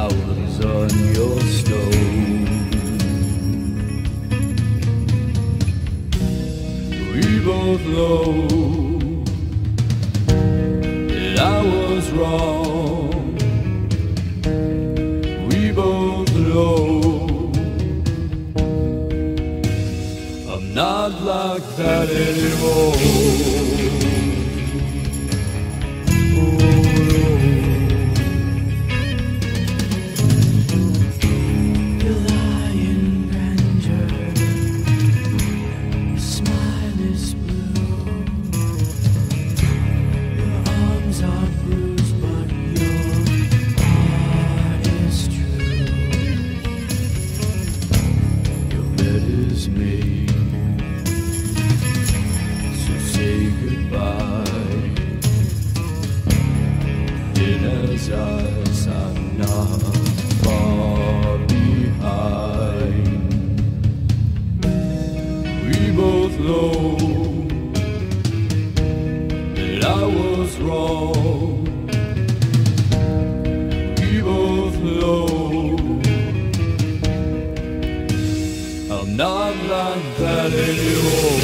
flowers on your stone. We both know that I was wrong. We both know I'm not like that anymore. I'm not far behind. We both know that I was wrong. We both know I'm not like that anymore.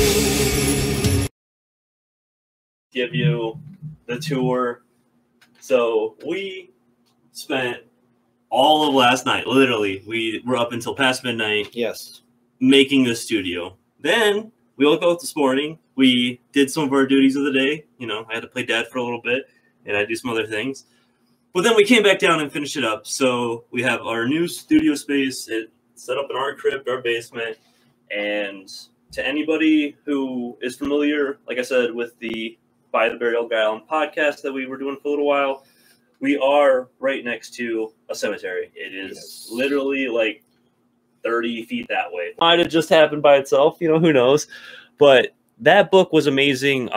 Give you the tour. So we spent all of last night, literally, we were up until past midnight. Yes. Making the studio. Then we woke up this morning. We did some of our duties of the day. You know, I had to play dad for a little bit, and I do some other things. But then we came back down and finished it up. So we have our new studio space. It's set up in our crypt, our basement. And to anybody who is familiar, like I said, with the By the Burial Ground podcast that we were doing for a little while, we are right next to a cemetery. It is literally like 30 feet that way. Might have just happened by itself, you know, who knows? But that book was amazing.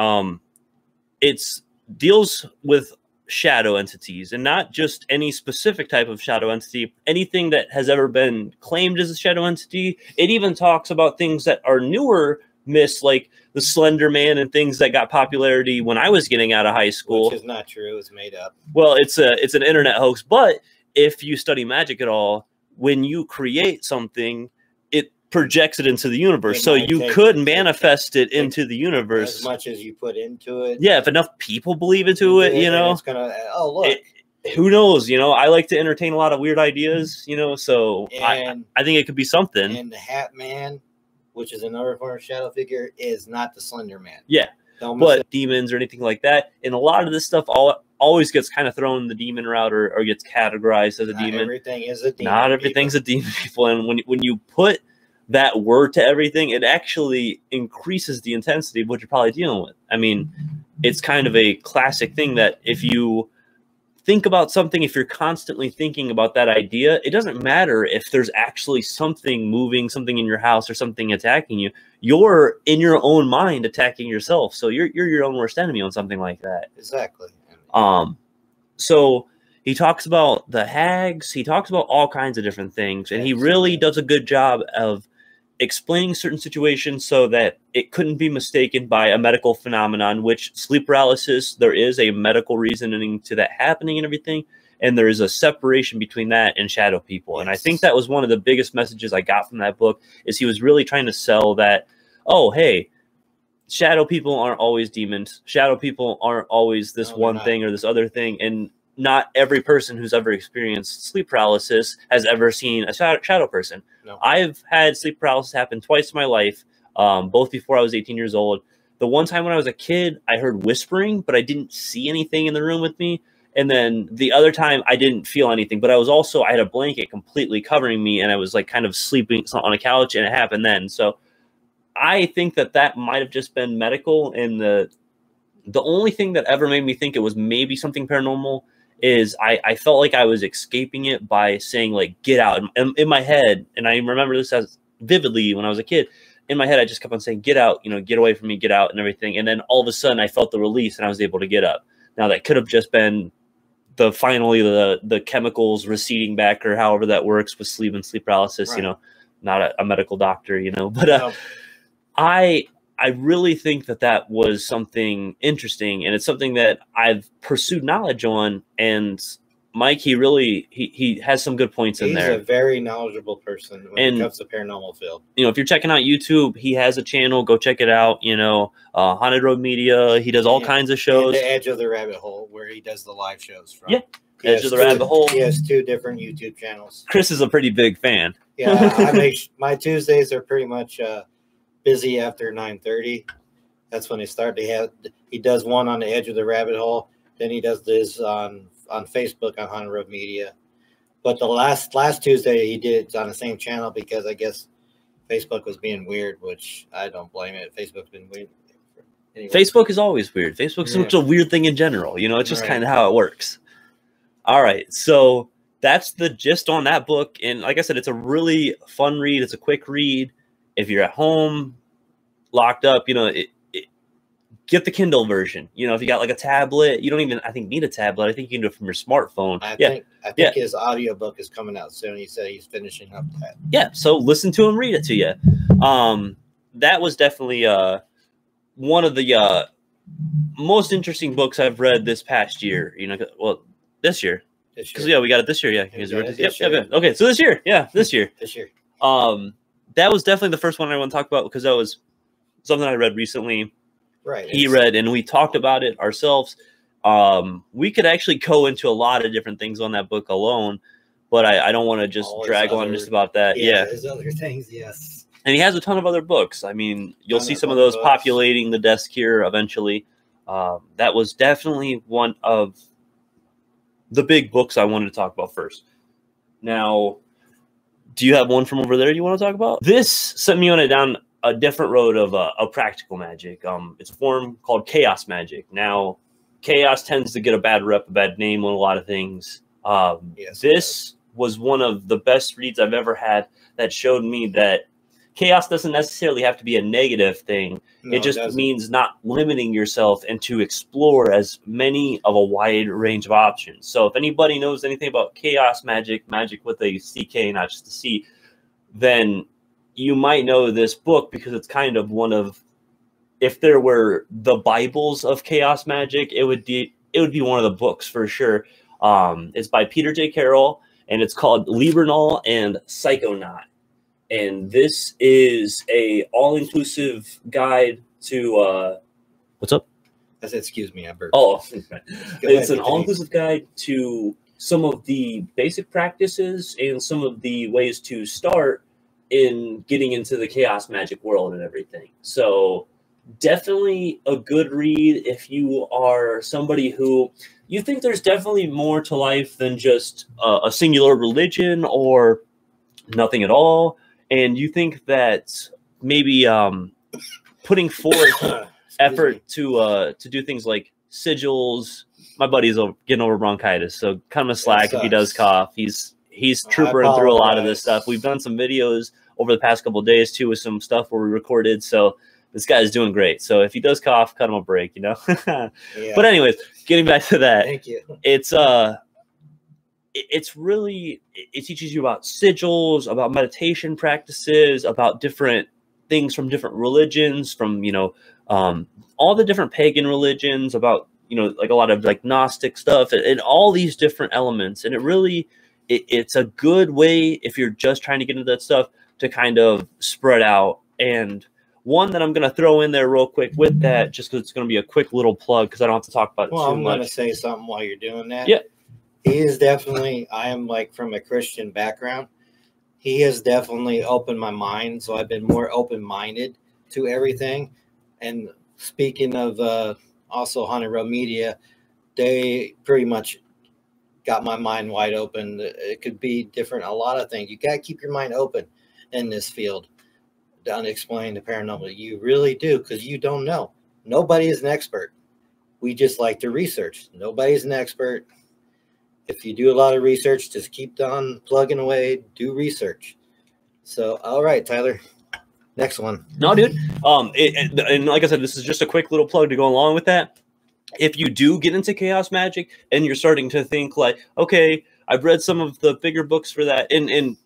It's deals with shadow entities, and not just any specific type of shadow entity, anything that has ever been claimed as a shadow entity. It even talks about things that are newer myths, like the Slender Man and things that got popularity when I was getting out of high school. Which is not true. It's made up. Well, it's an internet hoax. But if you study magic at all, when you create something, it projects it into the universe. So you could manifest it into the universe. As much as you put into it. Yeah, if enough people believe into it, you know. It's gonna, oh, look. Who knows? You know, I like to entertain a lot of weird ideas, you know, so I think it could be something. And the Hat Man, which is another form of shadow figure, is not the Slender Man. Yeah, but demons or anything like that. And a lot of this stuff always gets kind of thrown the demon route or gets categorized as a demon. Not everything is a demon. Not everything's a demon, people. And when you put that word to everything, it actually increases the intensity of what you're probably dealing with. I mean, it's kind of a classic thing that if you think about something, if you're constantly thinking about that idea, it doesn't matter if there's actually something moving, something in your house or something attacking you. You're in your own mind attacking yourself. So you're your own worst enemy on something like that. Exactly. So he talks about the hags. He talks about all kinds of different things. And he really does a good job of explaining certain situations so that it couldn't be mistaken by a medical phenomenon, which sleep paralysis, there is a medical reasoning to that happening and everything. And there is a separation between that and shadow people. And I think that was one of the biggest messages I got from that book, is he was really trying to sell that, oh, hey, shadow people aren't always demons. Shadow people aren't always this one thing or this other thing. And not every person who's ever experienced sleep paralysis has ever seen a shadow person. No. I've had sleep paralysis happen twice in my life, both before I was 18 years old. The one time when I was a kid, I heard whispering, but I didn't see anything in the room with me. And then the other time I didn't feel anything, but I had a blanket completely covering me, and I was like kind of sleeping on a couch, and it happened then. So I think that might have just been medical. And the only thing that ever made me think it was maybe something paranormal is I felt like I was escaping it by saying, like, get out. In my head, and I remember this as vividly when I was a kid, in my head I just kept on saying, get out, get away from me, get out, and everything. And then all of a sudden I felt the release and I was able to get up. Now that could have just been the chemicals receding back, or however that works with sleep and sleep paralysis, right. Not a medical doctor, but I really think that was something interesting, and it's something that I've pursued knowledge on. And Mike, he has some good points in He's there. a very knowledgeable person when And- it comes to paranormal field. You know, if you're checking out YouTube, he has a channel. Go check it out. You know, Haunted Road Media. He does all Yeah. kinds of And shows. the Edge of the Rabbit Hole, where he does the live shows from. Yeah. He Edge has of the two- Rabbit Hole. He has 2 different YouTube channels. Chris is a pretty big fan. Yeah, I make my Tuesdays are pretty much busy after 9:30. That's when they start. He does one on the Edge of the Rabbit Hole. Then he does this on Facebook on Haunted Road Media. But the last Tuesday he did it on the same channel because I guess Facebook was being weird, which I don't blame it. Facebook's been weird. Anyway. Facebook is always weird. Facebook's Yeah. such a weird thing in general. You know, it's just Right. kind of how it works. All right. So that's the gist on that book. And like I said, it's a really fun read. It's a quick read. If you're at home, locked up, you know, get the Kindle version. You know, if you got like a tablet, you don't even, I think, need a tablet. I think you can do it from your smartphone. I Yeah. think his audiobook is coming out soon. He said he's finishing up that. Yeah. So listen to him read it to you. That was definitely one of the most interesting books I've read this past year. You know, well, this year. Because we got it this year. Yeah. Yeah, You guys read this Yep. year. Okay. So this year. Yeah. This year. This year. That was definitely the first one I want to talk about because that was something I read recently. Right. He read and we talked about it ourselves. We could actually go into a lot of different things on that book alone, but I don't want to just All his drag on other- just about that. Yeah. There's other things, yes. And he has a ton of other books. I mean, you'll Ton see of some of other those books. populating the desk here eventually. That was definitely one of the big books I wanted to talk about first. Now, do you have one from over there you want to talk about? This sent me on down a different road of practical magic. It's a form called chaos magic. Now, chaos tends to get a bad rep, a bad name on a lot of things. Yes, This was one of the best reads I've ever had that showed me that chaos doesn't necessarily have to be a negative thing. No, it just doesn't. means not limiting yourself and to explore as many of a wide range of options. So if anybody knows anything about chaos magic, magic with a CK, not just a C, then you might know this book because it's kind of one of, if there were the Bibles of chaos magic, it would be one of the books for sure. It's by Peter J. Carroll, and it's called Libernal and Psychonaut. And this is a all-inclusive guide to what's up? I said, excuse me, I burped. Oh, Go ahead, it's an continue. all-inclusive guide to some of the basic practices and some of the ways to start in getting into the chaos magic world and everything. So definitely a good read if you are somebody who you think there's definitely more to life than just a singular religion or nothing at all. And you think that maybe putting forth effort to do things like sigils. My buddy's getting over bronchitis, so kind of slack if he does cough. He's troopering through a lot of this stuff. We've done some videos over the past couple of days too with some stuff where we recorded. So this guy's doing great. So if he does cough, cut him a break, you know. Yeah. But anyways, getting back to that, Thank you. it's really, it teaches you about sigils, about meditation practices, about different things from different religions, from, you know, all the different pagan religions, about, you know, like a lot of like Gnostic stuff and all these different elements. And it really, it's a good way if you're just trying to get into that stuff to kind of spread out. And one that I'm going to throw in there real quick with that, just because it's going to be a quick little plug because I don't have to talk about it Well, too I'm much. going to say something while you're doing that. Yeah. He is definitely, I am like from a Christian background. He has definitely opened my mind. So I've been more open-minded to everything. And speaking of also Haunted Road Media, they pretty much got my mind wide open. It could be different, a lot of things. You got to keep your mind open in this field to unexplain the paranormal. You really do, because you don't know. Nobody is an expert. We just like to research. Nobody's an expert. If you do a lot of research, just keep on plugging away, do research. So, all right, Tyler, next one. No, dude. And like I said, this is just a quick little plug to go along with that. If you do get into chaos magic and you're starting to think like, okay, I've read some of the bigger books for that. And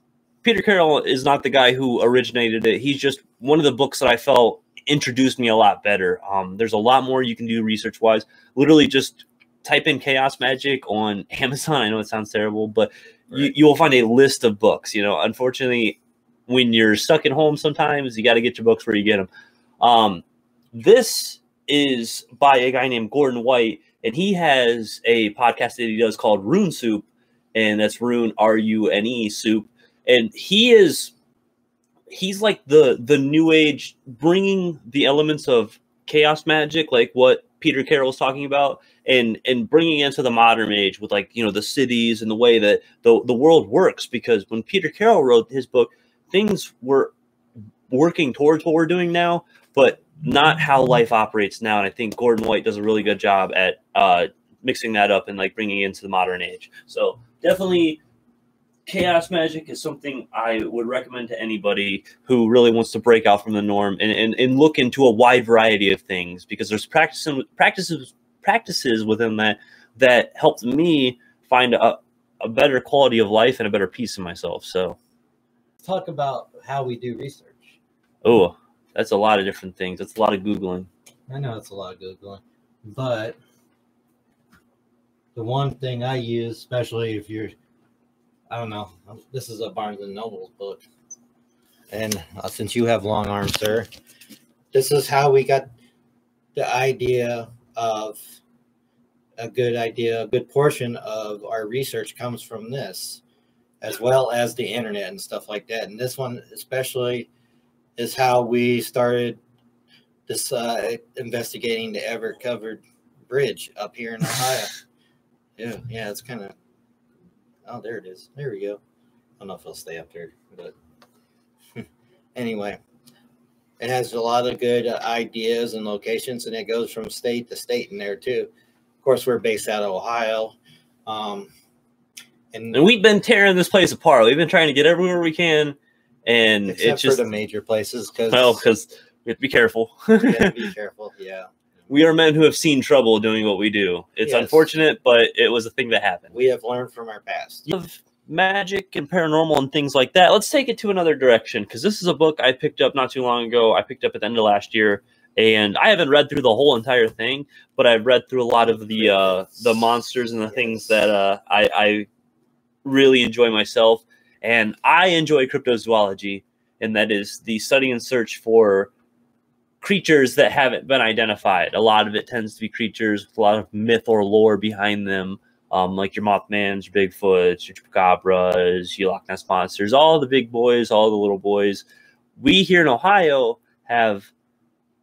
Peter Carroll is not the guy who originated it. He's just one of the books that I felt introduced me a lot better. There's a lot more you can do research wise. Literally just type in chaos magic on Amazon. I know it sounds terrible, but you will find a list of books. You know, unfortunately, when you're stuck at home, sometimes you got to get your books where you get them. This is by a guy named Gordon White, and he has a podcast that he does called Rune Soup, and that's Rune, R-U-N-E, Soup. And he's like the new age, bringing the elements of chaos magic, like what Peter Carroll was talking about, and bringing it into the modern age with, like, you know, the cities and the way that the world works. Because when Peter Carroll wrote his book, things were working towards what we're doing now, but not how life operates now. And I think Gordon White does a really good job at mixing that up and, like, bringing it into the modern age. So definitely chaos magic is something I would recommend to anybody who really wants to break out from the norm and look into a wide variety of things, because there's practices within that helped me find a better quality of life and a better peace in myself. So talk about how we do research. Oh, that's a lot of different things. That's a lot of Googling. I know it's a lot of Googling, but the one thing I use, especially if you're, I don't know, this is a Barnes and Noble book, and since you have long arms, sir, this is how we got the idea of a good portion of our research comes from this, as well as the internet and stuff like that. And this one especially is how we started this investigating the ever-covered bridge up here in Ohio. Yeah, it's kind of, oh, there it is. There we go. I don't know if it'll stay up there, but anyway, it has a lot of good ideas and locations, and it goes from state to state in there too. Of course, we're based out of Ohio. And we've been tearing this place apart. We've been trying to get everywhere we can, and except it's just for the major places, because we have to be careful. we have to be careful. Yeah, we are men who have seen trouble doing what we do. It's unfortunate, but it was a thing that happened. We have learned from our past. Of magic and paranormal and things like that. Let's take it to another direction, because this is a book I picked up not too long ago. I picked up at the end of last year, and I haven't read through the whole entire thing, but I've read through a lot of the monsters and the things that I really enjoy myself. And I enjoy cryptozoology, and that is the study and search for creatures that haven't been identified. A lot of it tends to be creatures with a lot of myth or lore behind them, like your Mothmans, your Bigfoots, your Chupacabras, your Loch Ness Monsters, all the big boys, all the little boys. We here in Ohio have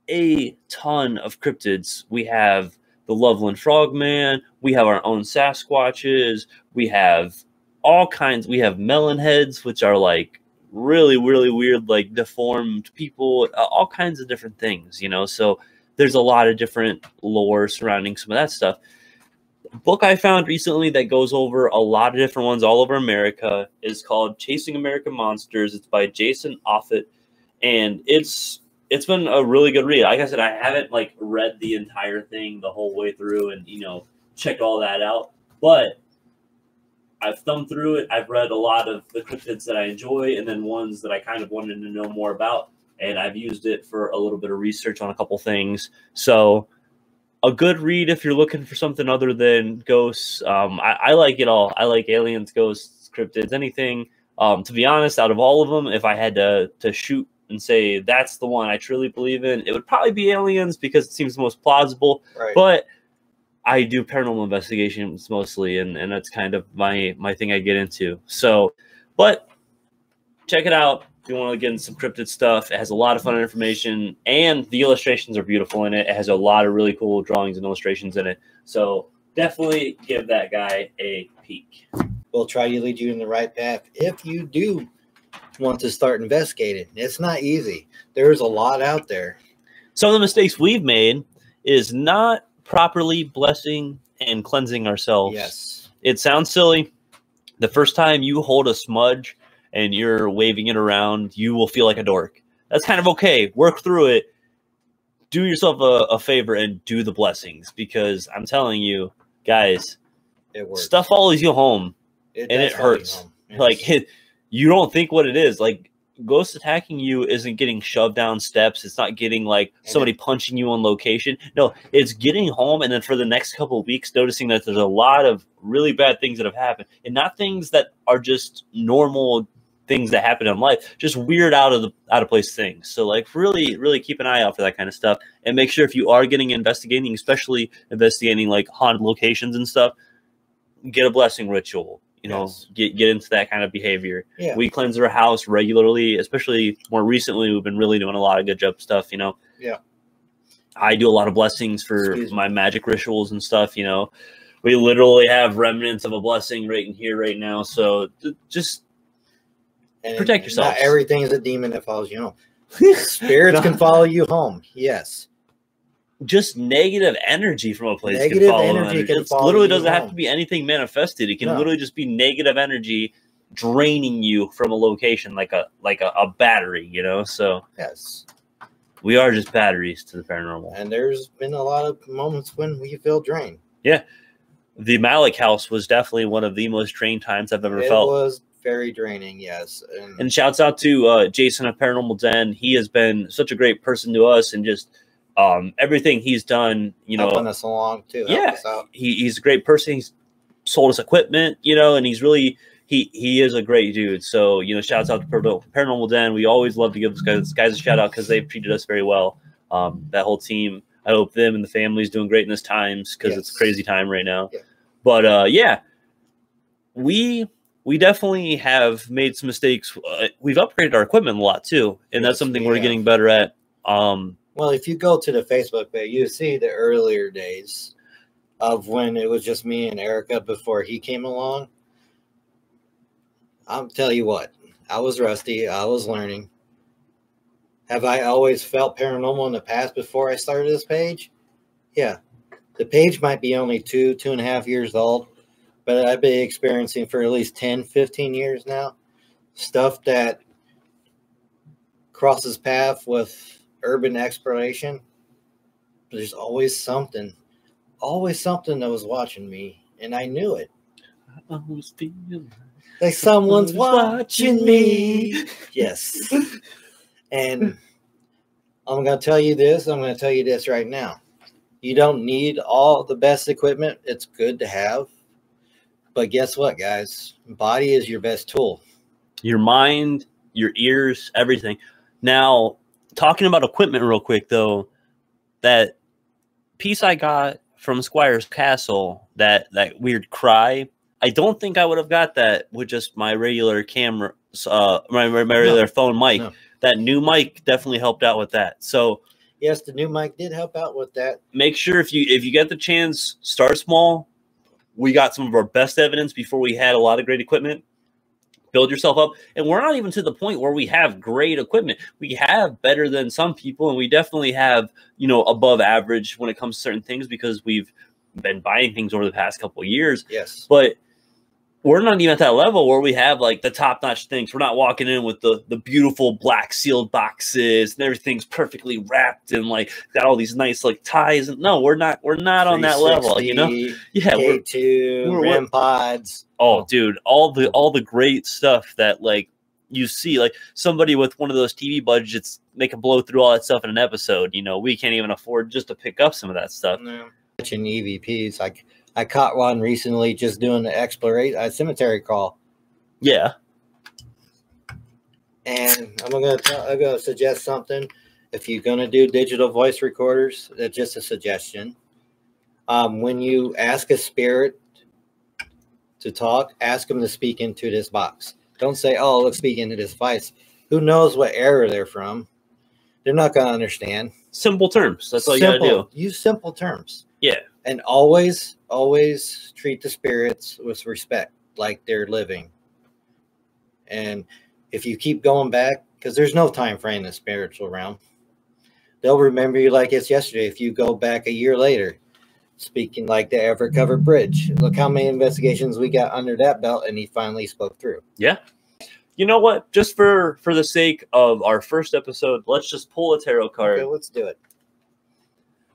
a ton of cryptids. We have the Loveland Frogman. We have our own Sasquatches. We have all kinds. We have melon heads, which are like really, really weird, like deformed people, all kinds of different things, you know? So there's a lot of different lore surrounding some of that stuff. A book I found recently that goes over a lot of different ones all over America is called Chasing American Monsters. It's by Jason Offutt, and it's been a really good read. Like I said, I haven't like read the entire thing the whole way through and, you know, checked all that out, but I've thumbed through it. I've read a lot of the cryptids that I enjoy, and then ones that I kind of wanted to know more about. And I've used it for a little bit of research on a couple things. So a good read if you're looking for something other than ghosts. I like it all. I like aliens, ghosts, cryptids, anything. To be honest, out of all of them, if I had to shoot and say that's the one I truly believe in, it would probably be aliens, because it seems the most plausible. Right. But I do paranormal investigations mostly, and that's kind of my thing I get into. So, but check it out if you want to get into some cryptid stuff. It has a lot of fun information, and the illustrations are beautiful in it. It has a lot of really cool drawings and illustrations in it. So definitely give that guy a peek. We'll try to lead you in the right path if you do want to start investigating. It's not easy. There's a lot out there. Some of the mistakes we've made is not properly blessing and cleansing ourselves. Yes. It sounds silly. The first time you hold a smudge and you're waving it around, you will feel like a dork. That's kind of okay. Work through it. Do yourself a favor and do the blessings, because I'm telling you, guys, It works. stuff follows you home, and does it follow you hurts. home. Yes. Like you don't think what it is. Like ghost attacking you isn't getting shoved down steps. It's not getting like somebody punching you on location. No, it's getting home and then for the next couple of weeks noticing that there's a lot of really bad things that have happened, and not things that are just normal things that happen in life, just weird out of place things. So like really keep an eye out for that kind of stuff, and make sure if you are investigating, especially investigating like haunted locations and stuff, get a blessing ritual. You know, get into that kind of behavior. Yeah. We cleanse our house regularly, especially more recently. We've been really doing a lot of good job stuff. You know. Yeah. I do a lot of blessings for my magic rituals and stuff. You know, we literally have remnants of a blessing right in here right now. So just protect yourself. Not everything is a demon that follows you home. Spirits can follow you home. Yes. Just negative energy from a place. Negative energy can follow you. Literally doesn't have to be anything manifested. It can literally just be negative energy draining you from a location, like a battery, you know. So yes, we are just batteries to the paranormal. And there's been a lot of moments when we feel drained. Yeah, the Malik house was definitely one of the most drained times I've ever felt. It was very draining, yes. And shouts out to Jason at Paranormal Den. He has been such a great person to us, and just everything he's done, you know, helping us along too. Yeah, he's a great person. He's sold us equipment, you know, and he's really he is a great dude. So, you know, shouts out to Paranormal Den. We always love to give these guys a shout out because they've treated us very well. That whole team. I hope them and the family's doing great in this times, because it's a crazy time right now. Yeah. But yeah, we definitely have made some mistakes. We've upgraded our equipment a lot too, and that's something we're getting better at. Well, if you go to the Facebook page, you see the earlier days of when it was just me and Erica before he came along. I'll tell you what, I was rusty. I was learning. Have I always felt paranormal in the past before I started this page? Yeah. The page might be only 2.5 years old, but I've been experiencing for at least 10, 15 years now. Stuff that crosses path with urban exploration. But there's always something that was watching me, and I knew it. I always feel like someone's watching me. Yes. And I'm going to tell you this. I'm going to tell you this right now. You don't need all the best equipment. It's good to have. But guess what, guys? Body is your best tool. Your mind, your ears, everything. Now, talking about equipment real quick, though, that piece I got from Squire's Castle, that weird cry, I don't think I would have got that with just my regular camera, my regular phone mic. No. That new mic definitely helped out with that. So yes, the new mic did help out with that. Make sure if you get the chance, start small. We got some of our best evidence before we had a lot of great equipment. Build yourself up. And we're not even to the point where we have great equipment. We have better than some people, and we definitely have, you know, above average when it comes to certain things, because we've been buying things over the past couple of years. Yes. But we're not even at that level where we have like the top-notch things. We're not walking in with the beautiful black sealed boxes and everything's perfectly wrapped and like got all these nice like ties. And no, we're not on that level, you know? Yeah, K2, REM pods. Oh, dude, all the great stuff that like you see, like somebody with one of those TV budgets, they can blow through all that stuff in an episode. You know, we can't even afford just to pick up some of that stuff. No. Mention EVPs, like I caught one recently just doing the exploration cemetery crawl. Yeah. And I'm gonna suggest something. If you're gonna do digital voice recorders, that's just a suggestion. When you ask a spirit to talk, ask them to speak into this box. Don't say, "Oh, let's speak into this device." Who knows what era they're from? They're not gonna understand. Simple terms. That's all you gotta do. Use simple terms. Yeah. And always treat the spirits with respect, like they're living. And if you keep going back, because there's no time frame in the spiritual realm, they'll remember you like it's yesterday. If you go back a year later, speaking like the Everett Covered Bridge, look how many investigations we got under that belt, and he finally spoke through. Yeah. You know what? Just for the sake of our first episode, let's just pull a tarot card. Okay, let's do it.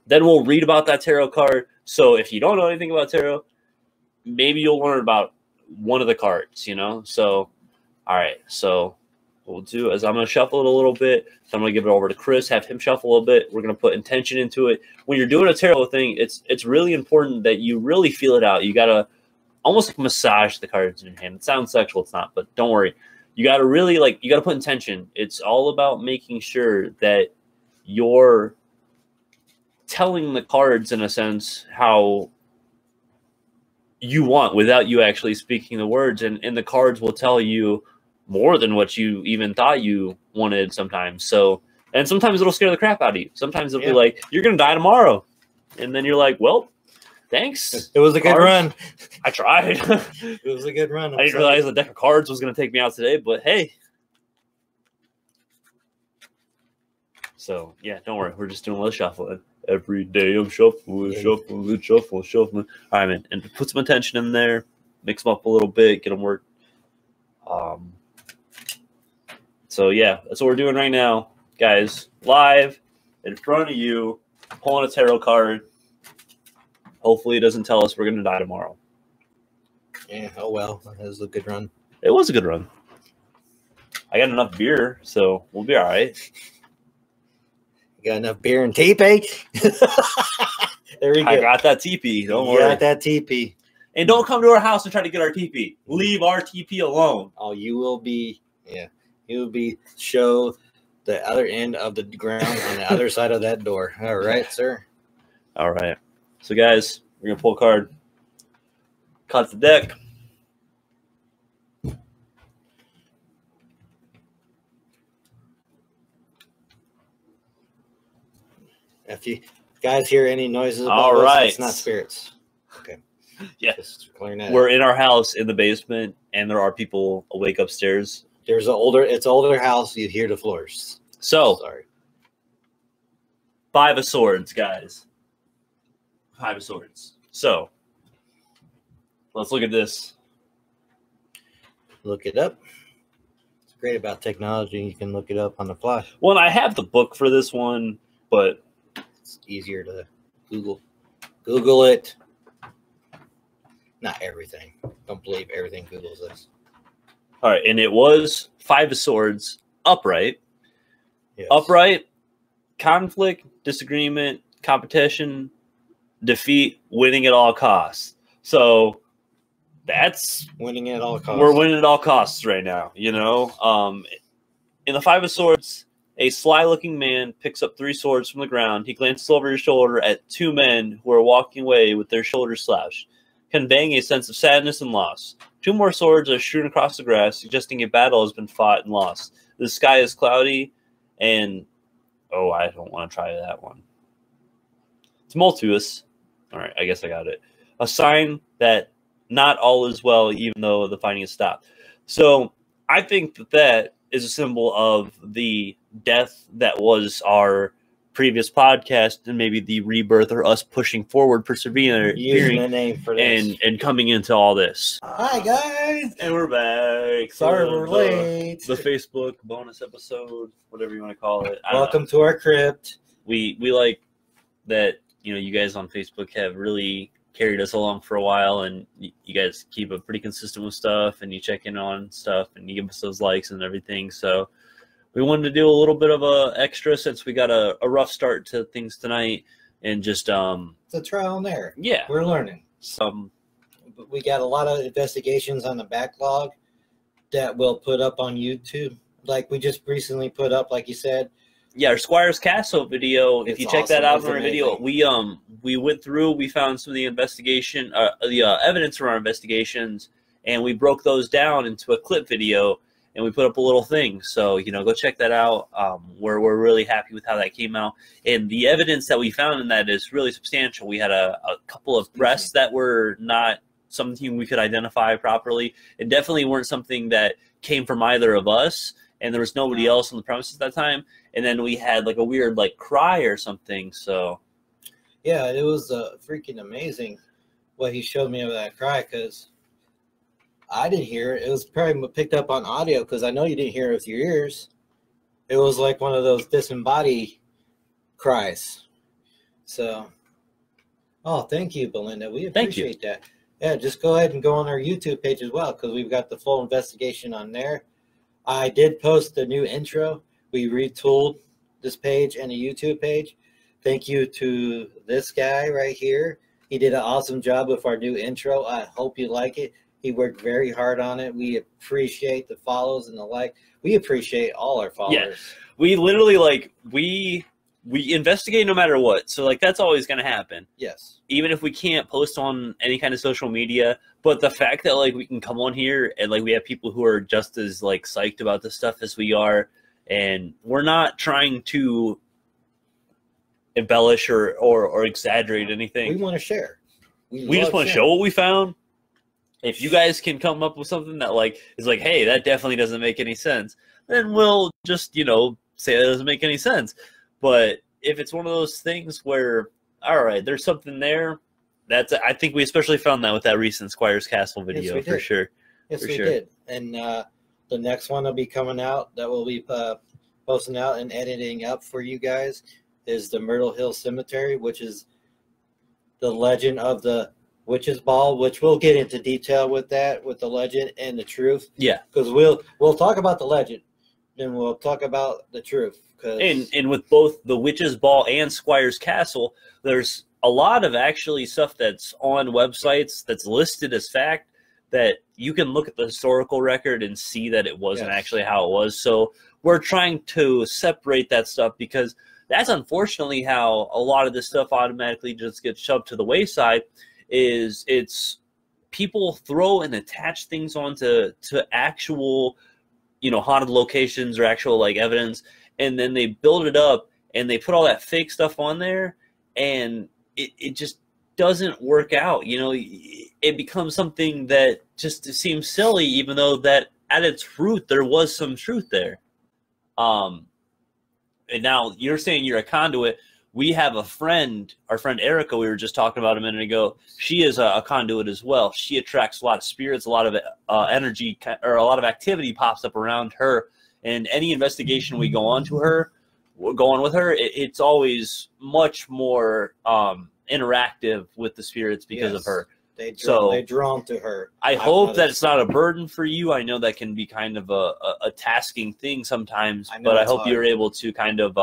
Then we'll read about that tarot card. So if you don't know anything about tarot, maybe you'll learn about one of the cards, you know? So, all right. So what we'll do is I'm going to shuffle it a little bit. So I'm going to give it over to Chris, have him shuffle a little bit. We're going to put intention into it. When you're doing a tarot thing, it's really important that you really feel it out. You got to almost like massage the cards in your hand. It sounds sexual. It's not, but don't worry. You got to really you got to put intention. It's all about making sure that you're telling the cards, in a sense, how you want without you actually speaking the words. And the cards will tell you more than what you even thought you wanted sometimes. So, and sometimes it'll scare the crap out of you. Sometimes it'll be like, you're going to die tomorrow. And then you're like, well, thanks. It was a good run. I tried. It was a good run. I didn't realize the deck of cards was going to take me out today, but hey. So, yeah, don't worry. We're just doing a little shuffling. Every day I'm shuffling. All right, man. And put some attention in there. Mix them up a little bit. Get them worked. So, yeah, that's what we're doing right now. Guys, live in front of you, pulling a tarot card. Hopefully it doesn't tell us we're going to die tomorrow. Yeah, oh well. That was a good run. It was a good run. I got enough beer, so we'll be all right. You got enough beer and teepee? There we go. I got that teepee. Don't worry. Got that teepee. And don't come to our house and try to get our teepee. Leave our teepee alone. Oh, you will be, you will be show the other end of the ground on the other side of that door. All right, sir. All right. So, guys, we're going to pull a card. Cut the deck. If you guys hear any noises about all right, it's not spirits. Okay. Yeah. Just clearing that We're out. in our house in the basement, and there are people awake upstairs. There's it's an older house. You hear the floors. So, Sorry. 5 of Swords, guys. 5 of Swords. So, let's look at this. Look it up. It's great about technology. You can look it up on the fly. Well, I have the book for this one, but It's easier to Google. Google it. Not everything. Don't believe everything Google says. all right. And it was 5 of Swords, upright. Yes. Upright, conflict, disagreement, competition, defeat, winning at all costs. So that's Winning at all costs. we're winning at all costs right now, you know. In the 5 of Swords, a sly-looking man picks up 3 swords from the ground. He glances over his shoulder at 2 men who are walking away with their shoulders slashed, conveying a sense of sadness and loss. 2 more swords are strewn across the grass, suggesting a battle has been fought and lost. The sky is cloudy, and oh, I don't want to try that one. It's tumultuous. All right, I guess I got it. A sign that not all is well, even though the fighting has stopped. So I think that is a symbol of the death that was our previous podcast, and maybe the rebirth, or us pushing forward, persevering, Using the name for this. and coming into all this. Hi guys. And we're back. Sorry So we're late. The Facebook bonus episode, whatever you want to call it. I don't know. Welcome to our crypt. We like that, you know, you guys on Facebook have really carried us along for a while, and you guys keep it pretty consistent with stuff, and you check in on stuff, and you give us those likes and everything. So we wanted to do a little bit of a extra, since we got a rough start to things tonight, and just It's a trial and error. yeah, We're learning. some We got a lot of investigations on the backlog that we'll put up on YouTube. Like we just recently put up, like you said. yeah, our Squires Castle video. If It's you check that awesome. out It's in our amazing. video, we went through, we found some of the investigation, the evidence from our investigations, and we broke those down into a clip video, and we put up a little thing. So, you know, go check that out. We're really happy with how that came out, and the evidence that we found in that is really substantial. We had a couple of breasts that were not something we could identify properly. It definitely weren't something that came from either of us, and there was nobody else on the premises at that time. And then we had like a weird like cry or something. So Yeah, it was freaking amazing what he showed me of that cry, because I didn't hear it. It was probably picked up on audio, because I know you didn't hear it with your ears. It was like one of those disembodied cries. So, oh, thank you, Belinda. We Thank you. appreciate that. Yeah, just go ahead and go on our YouTube page as well, because we've got the full investigation on there. I did post the new intro. We retooled this page and a YouTube page. Thank you to this guy right here. He did an awesome job with our new intro. I hope you like it. He worked very hard on it. We appreciate the follows and the like. We appreciate all our followers. Yeah. We literally, like, we investigate no matter what. So, like, that's always going to happen. Yes. Even if we can't post on any kind of social media. But the fact that, like, we can come on here and, like, we have people who are just as, like, psyched about this stuff as we are. And we're not trying to embellish or exaggerate anything. We want to share. We just want to show what we found. If you guys can come up with something that, like, is like, hey, that definitely doesn't make any sense, then we'll just, you know, say that doesn't make any sense. But if it's one of those things where, all right, there's something there, I think we especially found that with that recent Squire's Castle video. Yes, for sure. Yes, for we sure. did. And the next one will be coming out that we'll be posting out and editing up for you guys is the Myrtle Hill Cemetery, which is the legend of the Witch's Ball, which we'll get into detail with that, with the legend and the truth. Yeah. Because we'll talk about the legend, then we'll talk about the truth. And with both the Witch's Ball and Squire's Castle, there's a lot of actually stuff that's on websites that's listed as fact that you can look at the historical record and see that it wasn't actually how it was. So we're trying to separate that stuff because that's unfortunately how a lot of this stuff automatically just gets shoved to the wayside. It's people throw and attach things onto actual, you know, haunted locations or actual, like, evidence, and then they build it up and they put all that fake stuff on there, and it just doesn't work out. You know, it becomes something that just seems silly, even though that at its root there was some truth there. And now you're saying you're a conduit. We have a friend, our friend Erica, we were just talking about a minute ago. She is a conduit as well. She attracts a lot of spirits, a lot of energy, or a lot of activity pops up around her. And any investigation we go on with her, it's always much more interactive with the spirits because of her. They're drawn to her. I hope that it's not a burden for you. I know that can be kind of a tasking thing sometimes, but I hope you're able to kind of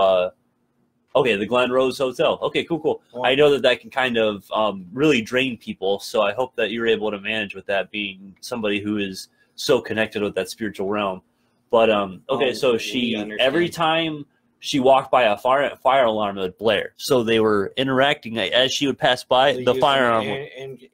okay, the Glen Rose Hotel. Okay, cool. Well, I know that can kind of really drain people, so I hope that you're able to manage with that, being somebody who is so connected with that spiritual realm. But okay, so every time she walked by a fire alarm would blare. So they were interacting as she would pass by the fire alarm.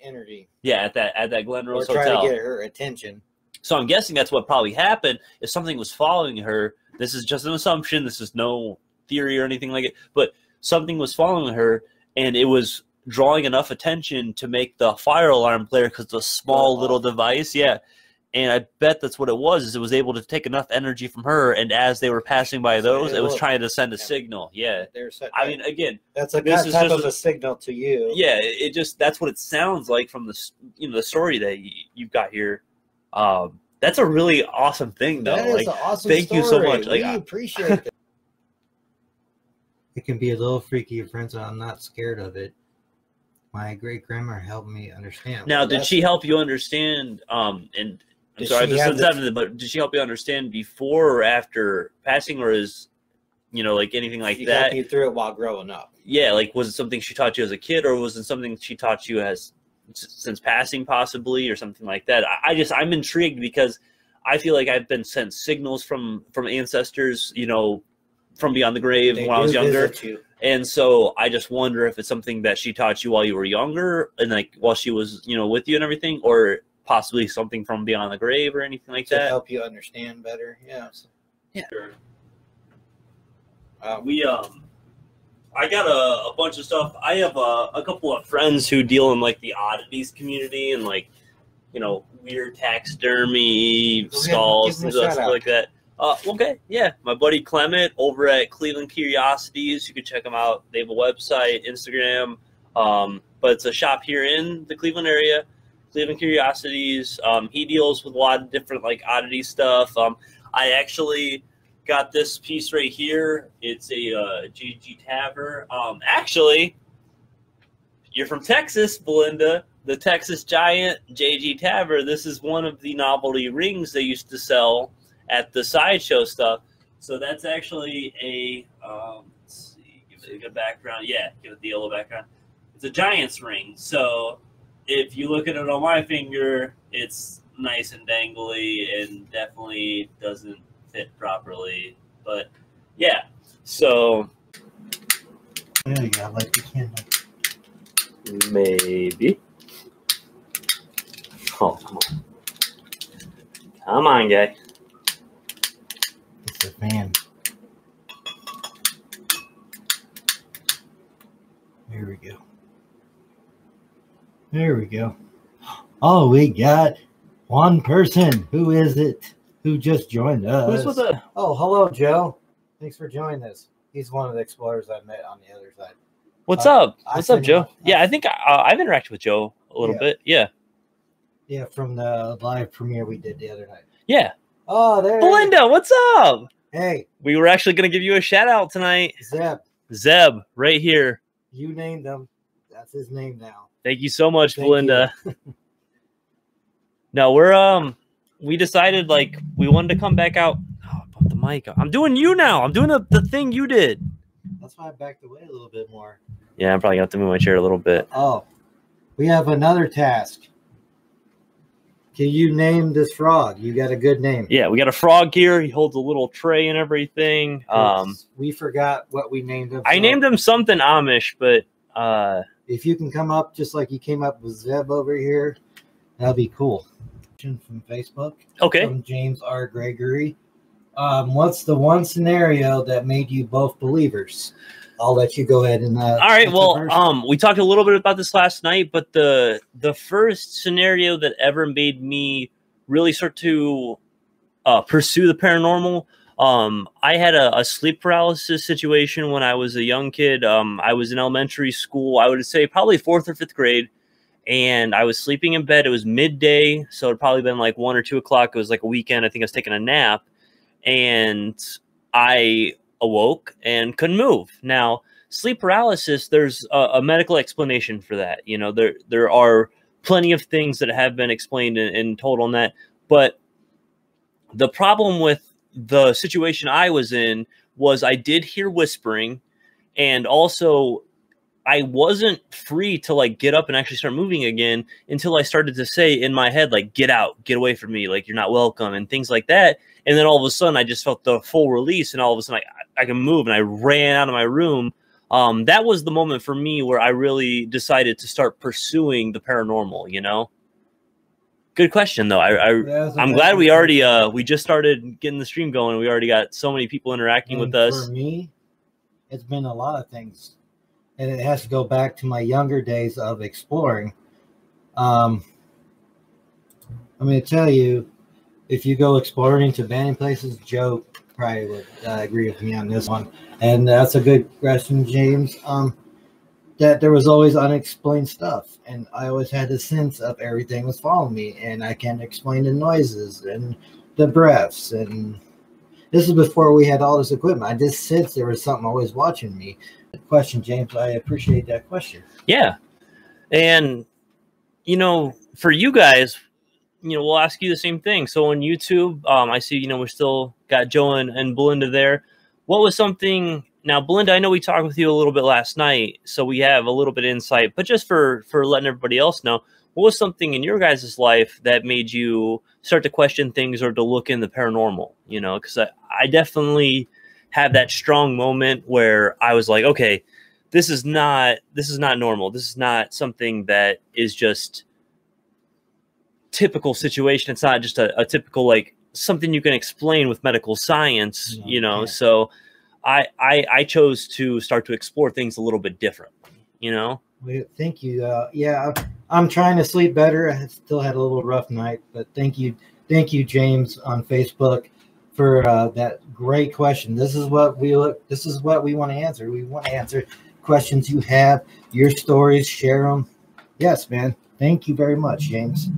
Energy. Yeah, at that Glen Rose Hotel. Hotel. Trying to get her attention. So I'm guessing that's what probably happened. If something was following her, this is just an assumption. This is no theory or anything like it. But something was following her, and it was drawing enough attention to make the fire alarm blare because it's a small little device. Yeah. And I bet that's what it was, is it was able to take enough energy from her, and as they were passing by those, it was trying to send a signal. Yeah. I mean, again, that's a type of a signal to you. Yeah, it just, that's what it sounds like from the, you know, the story that you've got here. That's a really awesome thing, though. That is an awesome thank story. You so much. We appreciate it. It can be a little freaky at friends, and I'm not scared of it. My great grandma helped me understand. Now, did she help you understand? And I'm sorry, but did she help you understand before or after passing, or is, you know, like anything like that? Helped you through it while growing up. Yeah, like, was it something she taught you as a kid, or was it something she taught you as since passing, possibly, or something like that? I'm intrigued because I feel like I've been sent signals from ancestors, you know, from beyond the grave when I was younger. And so I just wonder if it's something that she taught you while you were younger, and like while she was, you know, with you and everything, or possibly something from beyond the grave or anything like that. To help you understand better. Yeah. Yeah. I got a bunch of stuff. I have a couple of friends who deal in, like, the oddities community and, like, you know, weird taxidermy, skulls, and stuff like that. Okay, yeah. My buddy Clement over at Cleveland Curiosities. You can check them out. They have a website, Instagram, but it's a shop here in the Cleveland area, Cleveland Curiosities. He deals with a lot of different, like, oddity stuff. I actually got this piece right here. It's a J.G. Taver. Actually, you're from Texas, Belinda. The Texas Giant, J.G. Taver. This is one of the novelty rings they used to sell at the sideshow stuff. So that's actually a let's see, give it a good background. Yeah, give it the yellow background. It's a giant's ring. So if you look at it on my finger, it's nice and dangly and definitely doesn't fit properly. But yeah, so There you go, like the candle. maybe. Oh, come on. Come on, guy. It's a fan. There we go. There we go. Oh, we got one person. Who is it? Who just joined us? Who's with the... Oh, hello, Joe. Thanks for joining us. He's one of the explorers I met on the other side. What's up? I What's up, sent Joe? him- Yeah, I think I've interacted with Joe a little Yeah. bit. Yeah. Yeah, from the live premiere we did the other night. Yeah. Oh, there. Belinda, what's up? Hey, We were actually going to give you a shout out tonight. Zeb, Zeb, right here. you named him. That's his name now. Thank you so much, Thank Belinda. No, we're we decided like we wanted to come back out. Oh, bump the mic. I'm doing you now. I'm doing the thing you did. That's why I backed away a little bit more. Yeah, I'm probably gonna have to move my chair a little bit. Oh, we have another task. Can you name this frog? You got a good name. Yeah, we got a frog here. He holds a little tray and everything. We forgot what we named him. I named him something Amish, but If you can come up just like you came up with Zeb over here, that'd be cool. From Facebook. okay. From James R. Gregory. What's the one scenario that made you both believers? I'll let you go ahead and. All right. answer Well, first. we talked a little bit about this last night, but the first scenario that ever made me really start to pursue the paranormal. I had a sleep paralysis situation when I was a young kid. I was in elementary school. I would say probably 4th or 5th grade, and I was sleeping in bed. It was midday, so it'd probably been like 1 or 2 o'clock. It was like a weekend. I think I was taking a nap, and I awoke and couldn't move. Now, sleep paralysis, there's a medical explanation for that. You know, there are plenty of things that have been explained and told on that. But the problem with the situation I was in was I did hear whispering, and also I wasn't free to like get up and actually start moving again until I started to say in my head, like, get out, get away from me, like you're not welcome, and things like that. And then all of a sudden I just felt the full release, and all of a sudden I can move, and I ran out of my room. That was the moment for me where I really decided to start pursuing the paranormal, you know? Good question though. I'm glad we already we just started getting the stream going. We already got so many people interacting with us. For me, it's been a lot of things, and it has to go back to my younger days of exploring. I'm going to tell you, if you go exploring to abandoned places, Joe probably would agree with me on this one. And that's a good question, James. That there was always unexplained stuff, and I always had a sense of everything was following me, and I can't explain the noises and the breaths. And this is before we had all this equipment. I just sensed there was something always watching me. Good question, James. I appreciate that question. Yeah. And, you know, for you guys, you know, we'll ask you the same thing. So on YouTube, I see, you know, we're still got Joe and Belinda there. What was something... Now, Belinda, I know we talked with you a little bit last night, so we have a little bit of insight. But just for letting everybody else know, what was something in your guys' life that made you start to question things or to look in the paranormal? You know, because I definitely have that strong moment where I was like, okay, this is not normal. This is not something that is just typical situation. It's not just a typical, like, something you can explain with medical science, No, you know, yeah. so... I chose to start to explore things a little bit different, you know? Well, thank you. Yeah, I'm trying to sleep better. I still had a little rough night, but thank you, James, on Facebook for that great question. This is what we want to answer. We want to answer questions you have, your stories, share them. Yes, man. Thank you very much, James.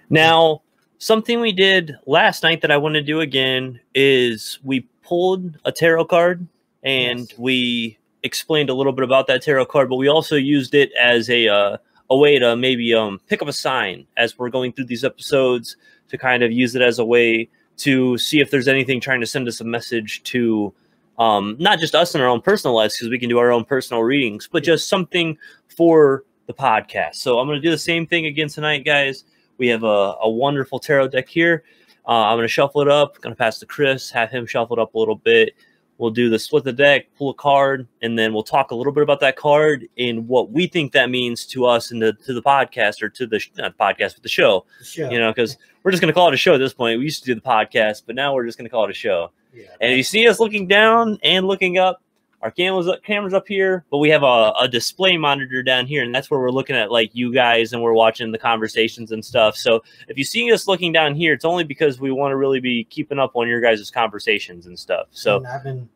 Now, something we did last night that I want to do again is we pulled a tarot card and Yes. we explained a little bit about that tarot card, but we also used it as a way to maybe pick up a sign as we're going through these episodes to kind of use it as a way to see if there's anything trying to send us a message to not just us in our own personal lives, because we can do our own personal readings, but just something for the podcast. So I'm going to do the same thing again tonight, guys. We have a wonderful tarot deck here. I'm going to shuffle it up. Going to pass to Chris, have him shuffle it up a little bit. We'll do the split the deck, pull a card, and then we'll talk a little bit about that card and what we think that means to us and to the podcast, or to the not podcast, but the show. You know, because we're just going to call it a show at this point. We used to do the podcast, but now we're just going to call it a show. Yeah, and if you see us looking down and looking up, our camera's up here, but we have a display monitor down here, and that's where we're looking at like you guys, and we're watching the conversations and stuff. So if you see us looking down here, it's only because we want to really be keeping up on your guys' conversations and stuff. So and I've been,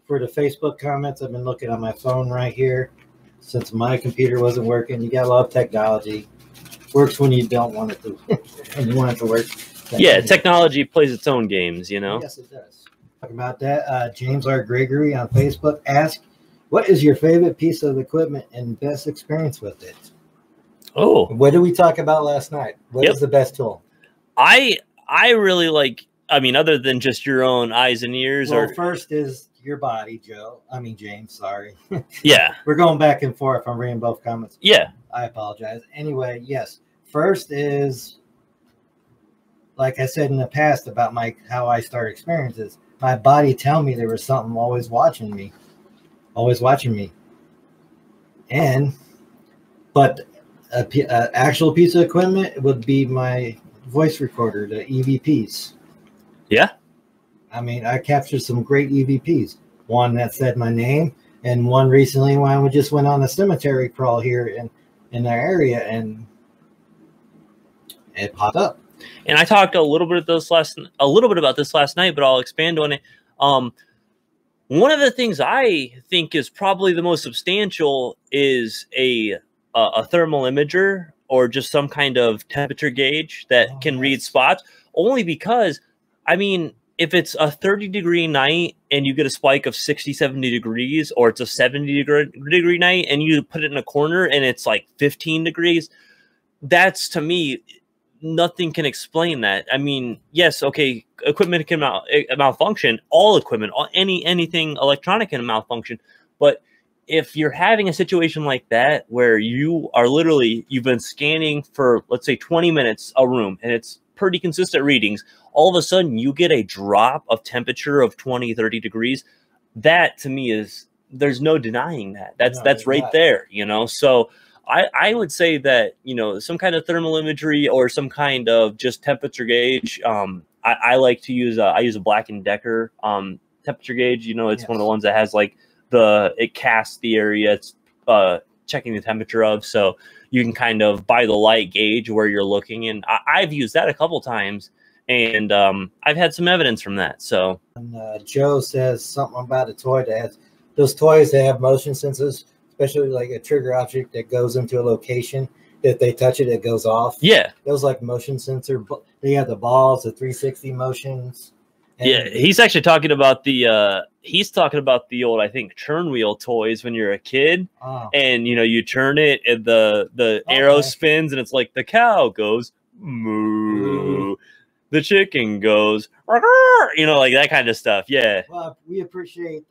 for the Facebook comments, I've been looking on my phone right here since my computer wasn't working. You gotta love technology. Works when you don't want it to, and you want it to work. Yeah, technology plays its own games, you know. Yes, it does. Talking about that, James R. Gregory on Facebook asked, "What is your favorite piece of equipment and best experience with it?" Oh, what did we talk about last night? What is the best tool? I really like. I mean, other than just your own eyes and ears. Well, first is your body, Joe. I mean, James. Sorry. Yeah, we're going back and forth. I'm reading both comments. Yeah, I apologize. Anyway, yes. First is, like I said in the past about how I start experiences. My body tell me there was something always watching me. But an actual piece of equipment would be my voice recorder, the e.v.p.s. Yeah. I mean, I captured some great e.v.p.s. One that said my name, and one recently when we just went on a cemetery crawl here in our area, and it popped up. And I talked a little bit about this last night, but I'll expand on it. One of the things I think is probably the most substantial is a thermal imager, or just some kind of temperature gauge that can read spots. Only because, I mean, if it's a 30-degree night and you get a spike of 60, 70 degrees, or it's a 70-degree night and you put it in a corner and it's like 15 degrees, that's, to me, nothing can explain that. I mean, yes, okay, equipment can malfunction. All equipment, anything electronic can malfunction. But if you're having a situation like that where you've been scanning for, let's say, 20 minutes a room, and it's pretty consistent readings, all of a sudden you get a drop of temperature of 20, 30 degrees, that to me is, there's no denying that. That's right there, you know? So I would say that, you know, some kind of thermal imagery or some kind of just temperature gauge. I like to use I use a Black & Decker temperature gauge. You know, it's one of the ones that has like it casts the area it's checking the temperature of, so you can kind of by the light gauge where you're looking. And I've used that a couple times, and I've had some evidence from that. So Joe says something about a toy that has those toys that have motion sensors, especially like a trigger object that goes into a location. If they touch it, it goes off. Yeah. Those like motion sensor. They have the balls, the 360 motions. Yeah, he's actually talking about the old, I think, turn wheel toys when you're a kid. Oh. And you know, you turn it and the arrow spins, and it's like the cow goes moo. The chicken goes, you know, like that kind of stuff. Yeah. Well, we appreciate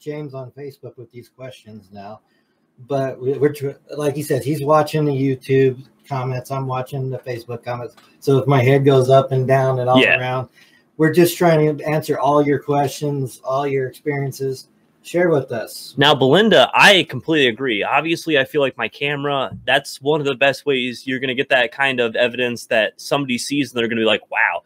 James on Facebook with these questions now. But we're like he said, he's watching the YouTube comments. I'm watching the Facebook comments. So if my head goes up and down and all around, we're just trying to answer all your questions, all your experiences. Share with us. Now, Belinda, I completely agree. Obviously, I feel like my camera, that's one of the best ways you're going to get that kind of evidence that somebody sees and they're going to be like, wow.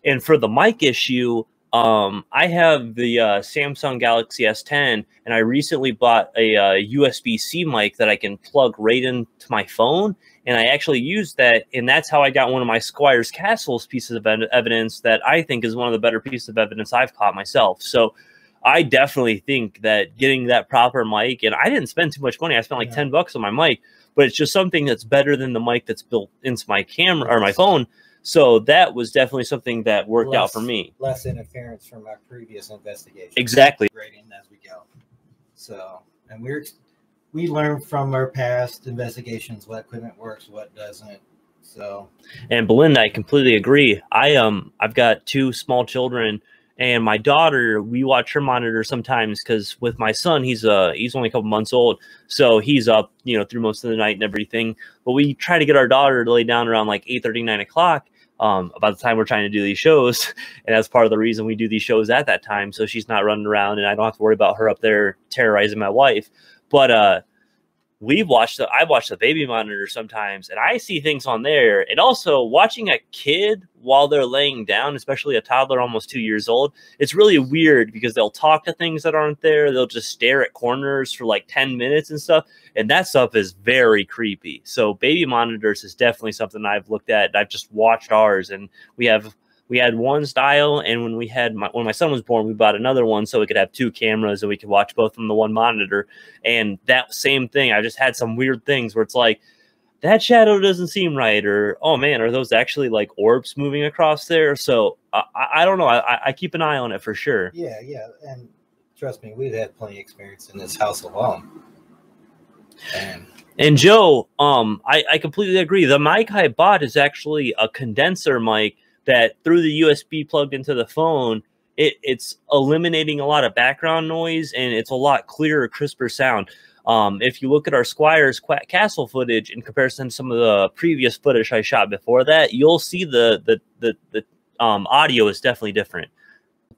And for the mic issue, I have the Samsung Galaxy S10, and I recently bought a USB-C mic that I can plug right into my phone, and I actually used that, and that's how I got one of my Squire's Castles pieces of evidence that I think is one of the better pieces of evidence I've caught myself. So I definitely think that getting that proper mic, and I didn't spend too much money. I spent like $10 on my mic, but it's just something that's better than the mic that's built into my camera or my phone. So that was definitely something that worked out for me. Less interference from our previous investigation. Exactly. Grading as we go. So, and we learn from our past investigations what equipment works, what doesn't. So, And Belinda, I completely agree. I've got 2 small children, and my daughter, we watch her monitor sometimes because with my son, he's only a couple months old, so he's up, through most of the night and everything. But we try to get our daughter to lay down around like 8:30, 9 o'clock. About the time we're trying to do these shows, and that's part of the reason we do these shows at that time, so she's not running around, and I don't have to worry about her up there terrorizing my wife. But I've watched the baby monitor sometimes, and I see things on there. And also watching a kid while they're laying down, especially a toddler almost 2 years old, it's really weird because they'll talk to things that aren't there. They'll just stare at corners for like 10 minutes and stuff. And that stuff is very creepy. So baby monitors is definitely something I've looked at. I've just watched ours, and we had one style, and when my son was born, we bought another one so we could have 2 cameras and we could watch both from the one monitor. And that same thing, I just had some weird things where it's like, that shadow doesn't seem right, or oh man, are those actually like orbs moving across there? So I don't know. I keep an eye on it for sure. Yeah, and trust me, we've had plenty of experience in this house alone. And Joe, I completely agree. The mic I bought is actually a condenser mic that through the USB plugged into the phone, it's eliminating a lot of background noise, and it's a lot clearer, crisper sound. If you look at our Squire's Castle footage in comparison to some of the previous footage I shot before that, you'll see the audio is definitely different.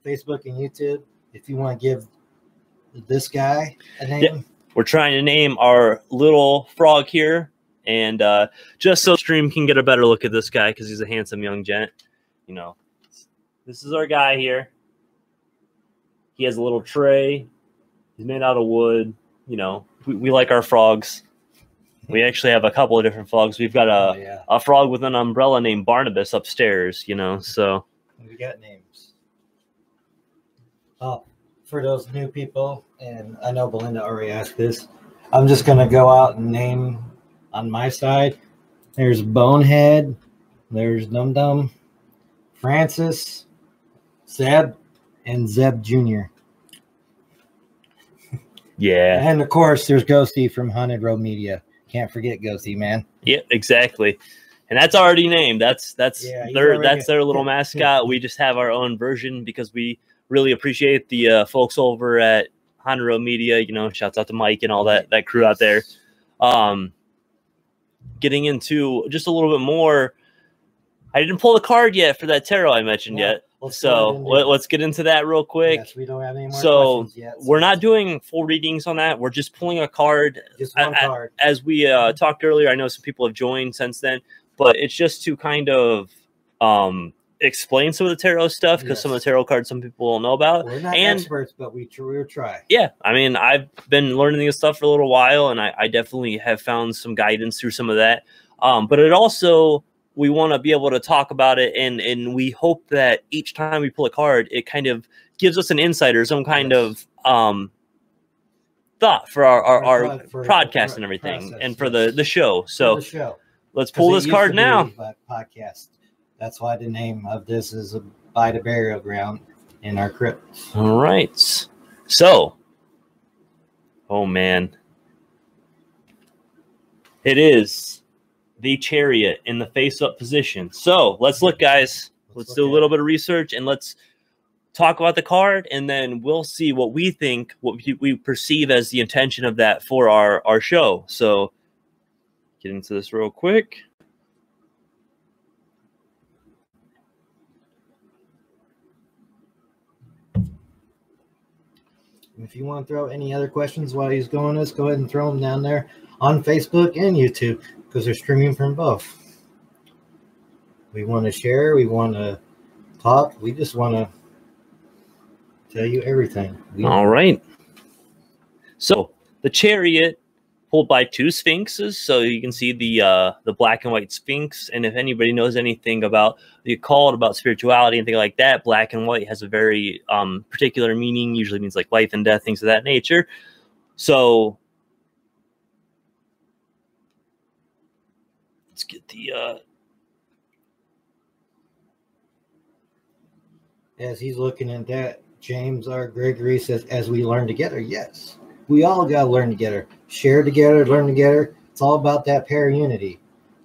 Facebook and YouTube, if you want to give this guy a name. Yeah, we're trying to name our little frog here, and just so stream can get a better look at this guy because he's a handsome young gent. This is our guy here. He has a little tray. He's made out of wood. We like our frogs. We actually have a couple of different frogs. We've got a frog with an umbrella named Barnabas upstairs, so. We got names. Oh, for those new people, and I know Belinda already asked this, I'm just going to go out and name on my side. There's Bonehead. There's Dum Dum. Francis, Zeb, and Zeb Jr. Yeah. And of course, there's Ghosty from Haunted Road Media. Can't forget Ghosty, man. Yeah, exactly. And that's already named. That's their little mascot. We just have our own version because we really appreciate the folks over at Haunted Road Media. Shouts out to Mike and all that crew out there. Getting into just a little bit more. I didn't pull the card yet for that tarot I mentioned yet. So let's get into that real quick. Yes, we don't have any more questions yet. We're not doing full readings on that. We're just pulling a card. Just one card. As we talked earlier, I know some people have joined since then, but it's just to kind of explain some of the tarot stuff because some of the tarot cards some people don't know about. We're not experts, but we'll try. Yeah, I mean, I've been learning this stuff for a little while, and I definitely have found some guidance through some of that. But it also... we want to be able to talk about it, and we hope that each time we pull a card, it kind of gives us an insight or some kind of thought for our podcast and everything, and for the show. So let's pull this card now. Podcast. That's why the name of this is By the Burial Ground in our crypt. All right. So, oh man, it is the Chariot in the face-up position. So let's look, guys. Let's do a little bit of research, and let's talk about the card, and then we'll see what we think, what we perceive as the intention of that for our show. So get into this real quick. If you want to throw any other questions while he's going this, go ahead and throw them down there on Facebook and YouTube, because they're streaming from both. We want to share. We want to talk. We just want to tell you everything. All right. So the Chariot pulled by 2 sphinxes. So you can see the black and white sphinx. And if anybody knows anything about the occult, about spirituality and things like that, black and white has a very particular meaning. Usually means like life and death, things of that nature. So let's get the as he's looking at that, James R. Gregory says, as we learn together. Yes, we all got to learn together, share together, learn together. It's all about that pair unity.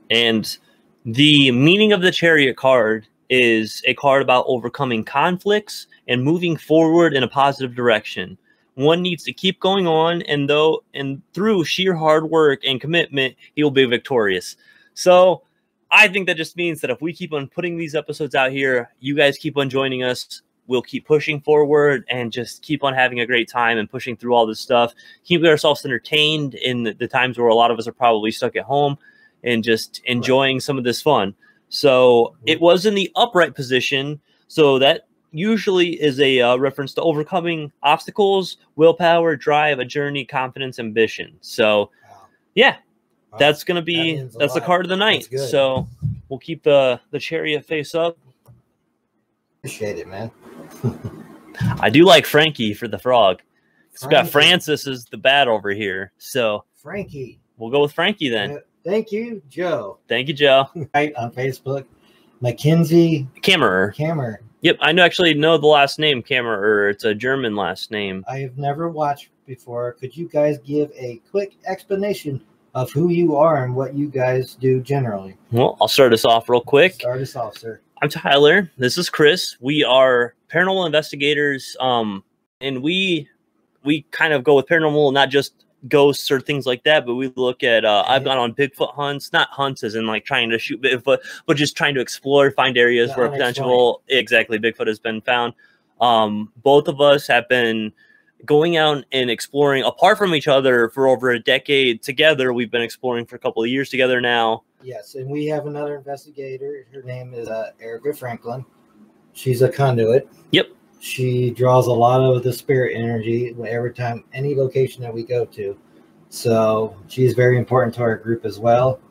And The meaning of the Chariot card is a card about overcoming conflicts and moving forward in a positive direction. One needs to keep going on, and through sheer hard work and commitment, he will be victorious. So I think that just means that if we keep on putting these episodes out here, you guys keep on joining us, we'll keep pushing forward and just keep on having a great time and pushing through all this stuff, keeping ourselves entertained in the times where a lot of us are probably stuck at home and just enjoying some of this fun. So it was in the upright position. So that usually is a reference to overcoming obstacles, willpower, drive, a journey, confidence, ambition. So yeah, that's going to be, that's the card of the night. So we'll keep the Chariot face up. Appreciate it, man. I do like Frankie for the frog. It's got Francis as the bat over here. So Frankie. We'll go with Frankie then. Thank you, Joe. Thank you, Joe. Right on Facebook. Mackenzie Kammerer. Yep, I actually know the last name, Kammerer. It's a German last name. I have never watched before. Could you guys give a quick explanation of who you are and what you guys do generally? Well, I'll start us off real quick. Start us off, sir. I'm Tyler. This is Chris. We are paranormal investigators, and we kind of go with paranormal, not just ghosts or things like that, but we look at I've gone on Bigfoot hunts, not hunts as in like trying to shoot Bigfoot, but just trying to explore, find areas where potential Bigfoot has been found. Both of us have been going out and exploring apart from each other for over a decade together. We've been exploring for a couple of years together now. Yes, and we have another investigator. Her name is Erica Franklin. She's a conduit. Yep. She draws a lot of the spirit energy every time, any location that we go to. So she's very important to our group as well.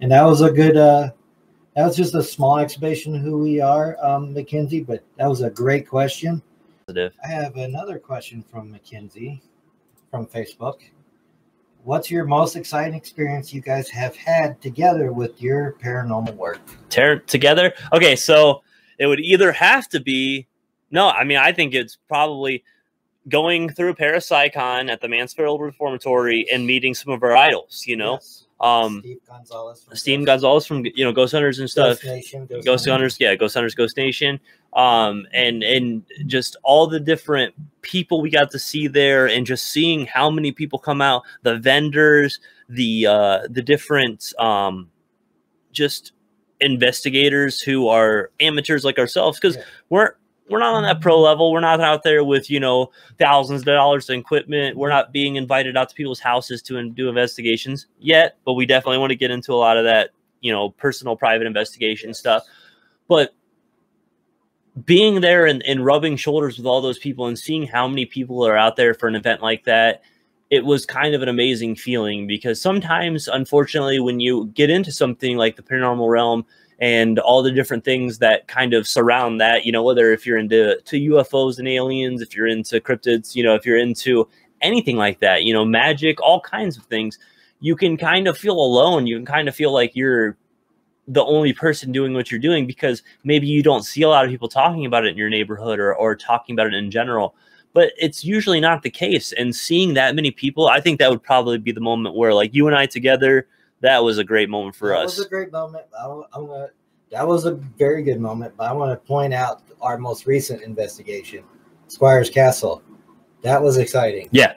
And that was a good, that was just a small explanation of who we are, Mackenzie, but that was a great question. I have another question from Mackenzie from Facebook. What's your most exciting experience you guys have had together with your paranormal work? Together? Okay, so it would either have to be, no, I mean, I think it's probably going through Parapsychon at the Mansfield Reformatory and meeting some of our idols, you know? Yes. Steve Gonzalez from Ghost Hunters and stuff. Ghost Hunters, Ghost Nation. And just all the different people we got to see there, and just seeing how many people come out, the vendors, the different just investigators who are amateurs like ourselves, because we're not on that pro level. We're not out there with, thousands of dollars in equipment. We're not being invited out to people's houses to do investigations yet, but we definitely want to get into a lot of that, personal, private investigation stuff. But being there and rubbing shoulders with all those people and seeing how many people are out there for an event like that, it was kind of an amazing feeling, because sometimes, unfortunately, when you get into something like the paranormal realm, and all the different things that kind of surround that, whether if you're into UFOs and aliens, if you're into cryptids, if you're into anything like that, magic, all kinds of things, you can kind of feel alone. You can kind of feel like you're the only person doing what you're doing, because maybe you don't see a lot of people talking about it in your neighborhood or talking about it in general. But it's usually not the case. And seeing that many people, I think that would probably be the moment where, like, you and I together, that was a great moment for us. That was a great moment. That was a very good moment. But I want to point out our most recent investigation, Squire's Castle. That was exciting. Yeah,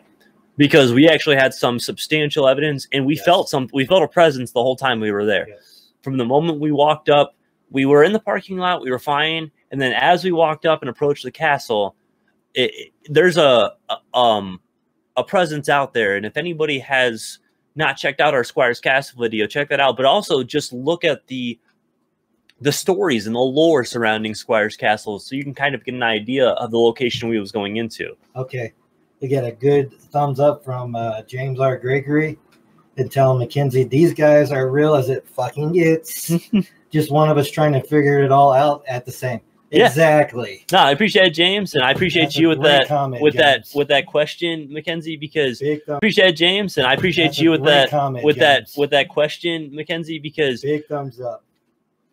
because we actually had some substantial evidence, and we felt a presence the whole time we were there. Yes. From the moment we walked up, we were in the parking lot, we were fine, and then as we walked up and approached the castle, there's a presence out there. And if anybody has not checked out our Squire's Castle video, check that out. But also just look at the stories and the lore surrounding Squire's Castle, so you can kind of get an idea of the location we was going into. Okay. We get a good thumbs up from James R. Gregory and telling Mackenzie, these guys are real as it fucking gets. Just one of us trying to figure it all out at the same. Yeah. Exactly. No, I appreciate it, James, and I appreciate you with that comment, with that question, Mackenzie, because appreciate it, James, and I appreciate you with that question, Mackenzie, because big thumbs up.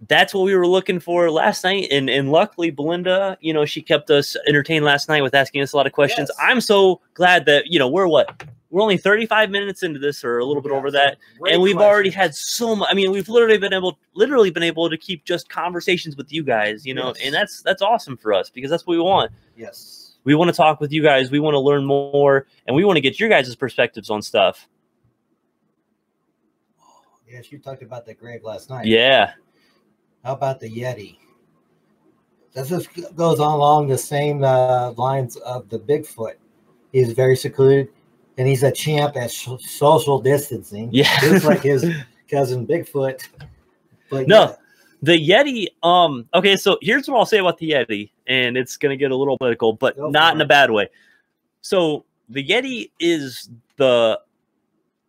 That's what we were looking for last night, and luckily Belinda, she kept us entertained last night with asking us a lot of questions. Yes. I'm so glad that we're we're only 35 minutes into this, or a little bit over that, Great and we've already questions. had so much. I mean, we've literally been able to keep just conversations with you guys, you know, Yes. and that's awesome for us, because that's what we want. Yes. We want to talk with you guys. We want to learn more, and we want to get your guys' perspectives on stuff. Yes, you talked about the grave last night. Yeah. How about the Yeti? This goes on along the same lines of the Bigfoot. He's very secluded, and he's a champ at social distancing. Yeah. Just like his cousin Bigfoot. But No, yeah, the Yeti. Okay, so here's what I'll say about the Yeti, and it's gonna get a little political, but Go not for in a it. bad way. So the Yeti is the,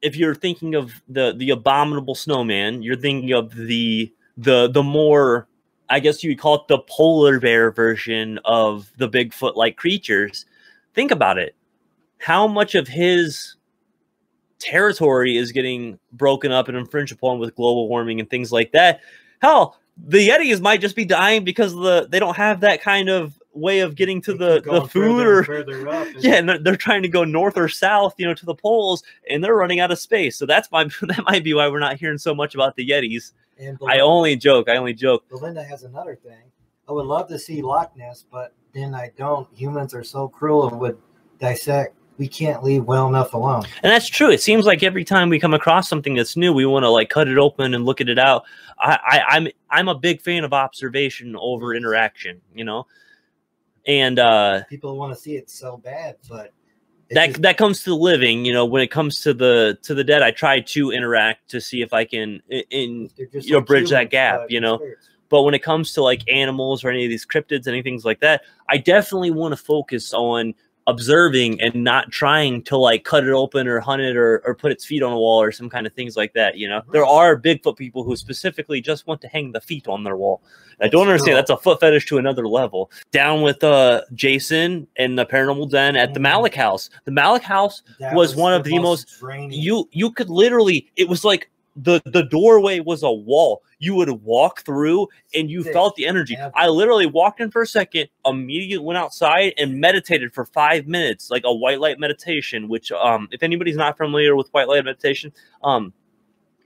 if you're thinking of the abominable snowman, you're thinking of the more, I guess you would call it the polar bear version of the Bigfoot-like creatures. Think about it. How much of his territory is getting broken up and infringed upon with global warming and things like that? Hell, the Yetis might just be dying because they don't have that kind of way of getting to they keep the going food, further or and further up, and yeah, and they're trying to go north or south, you know, to the poles, and they're running out of space. So that might be why we're not hearing so much about the Yetis. and I only joke. Belinda has another thing. I would love to see Loch Ness, but then I don't. Humans are so cruel and would dissect. We can't leave well enough alone. And that's true. It seems like every time we come across something that's new, we want to like cut it open and look at it out. I'm a big fan of observation over interaction, you know, and People want to see it so bad, but that comes to living. You know, when it comes to the dead, I try to interact to see if I can bridge that gap, you know. Spirits. But when it comes to like animals or any of these cryptids, any things like that, I definitely want to focus on observing and not trying to like cut it open or hunt it or put its feet on a wall or some kind of things like that. You know, there are Bigfoot people who specifically just want to hang the feet on their wall. I don't understand. That's a foot fetish to another level. Down with Jason and the Paranormal Den at the Malik House. The Malik House was one of the most draining. You could literally, it was like the doorway was a wall. You would walk through and you felt the energy. I literally walked in for a second, immediately went outside and meditated for 5 minutes, like a white light meditation, which if anybody's not familiar with white light meditation,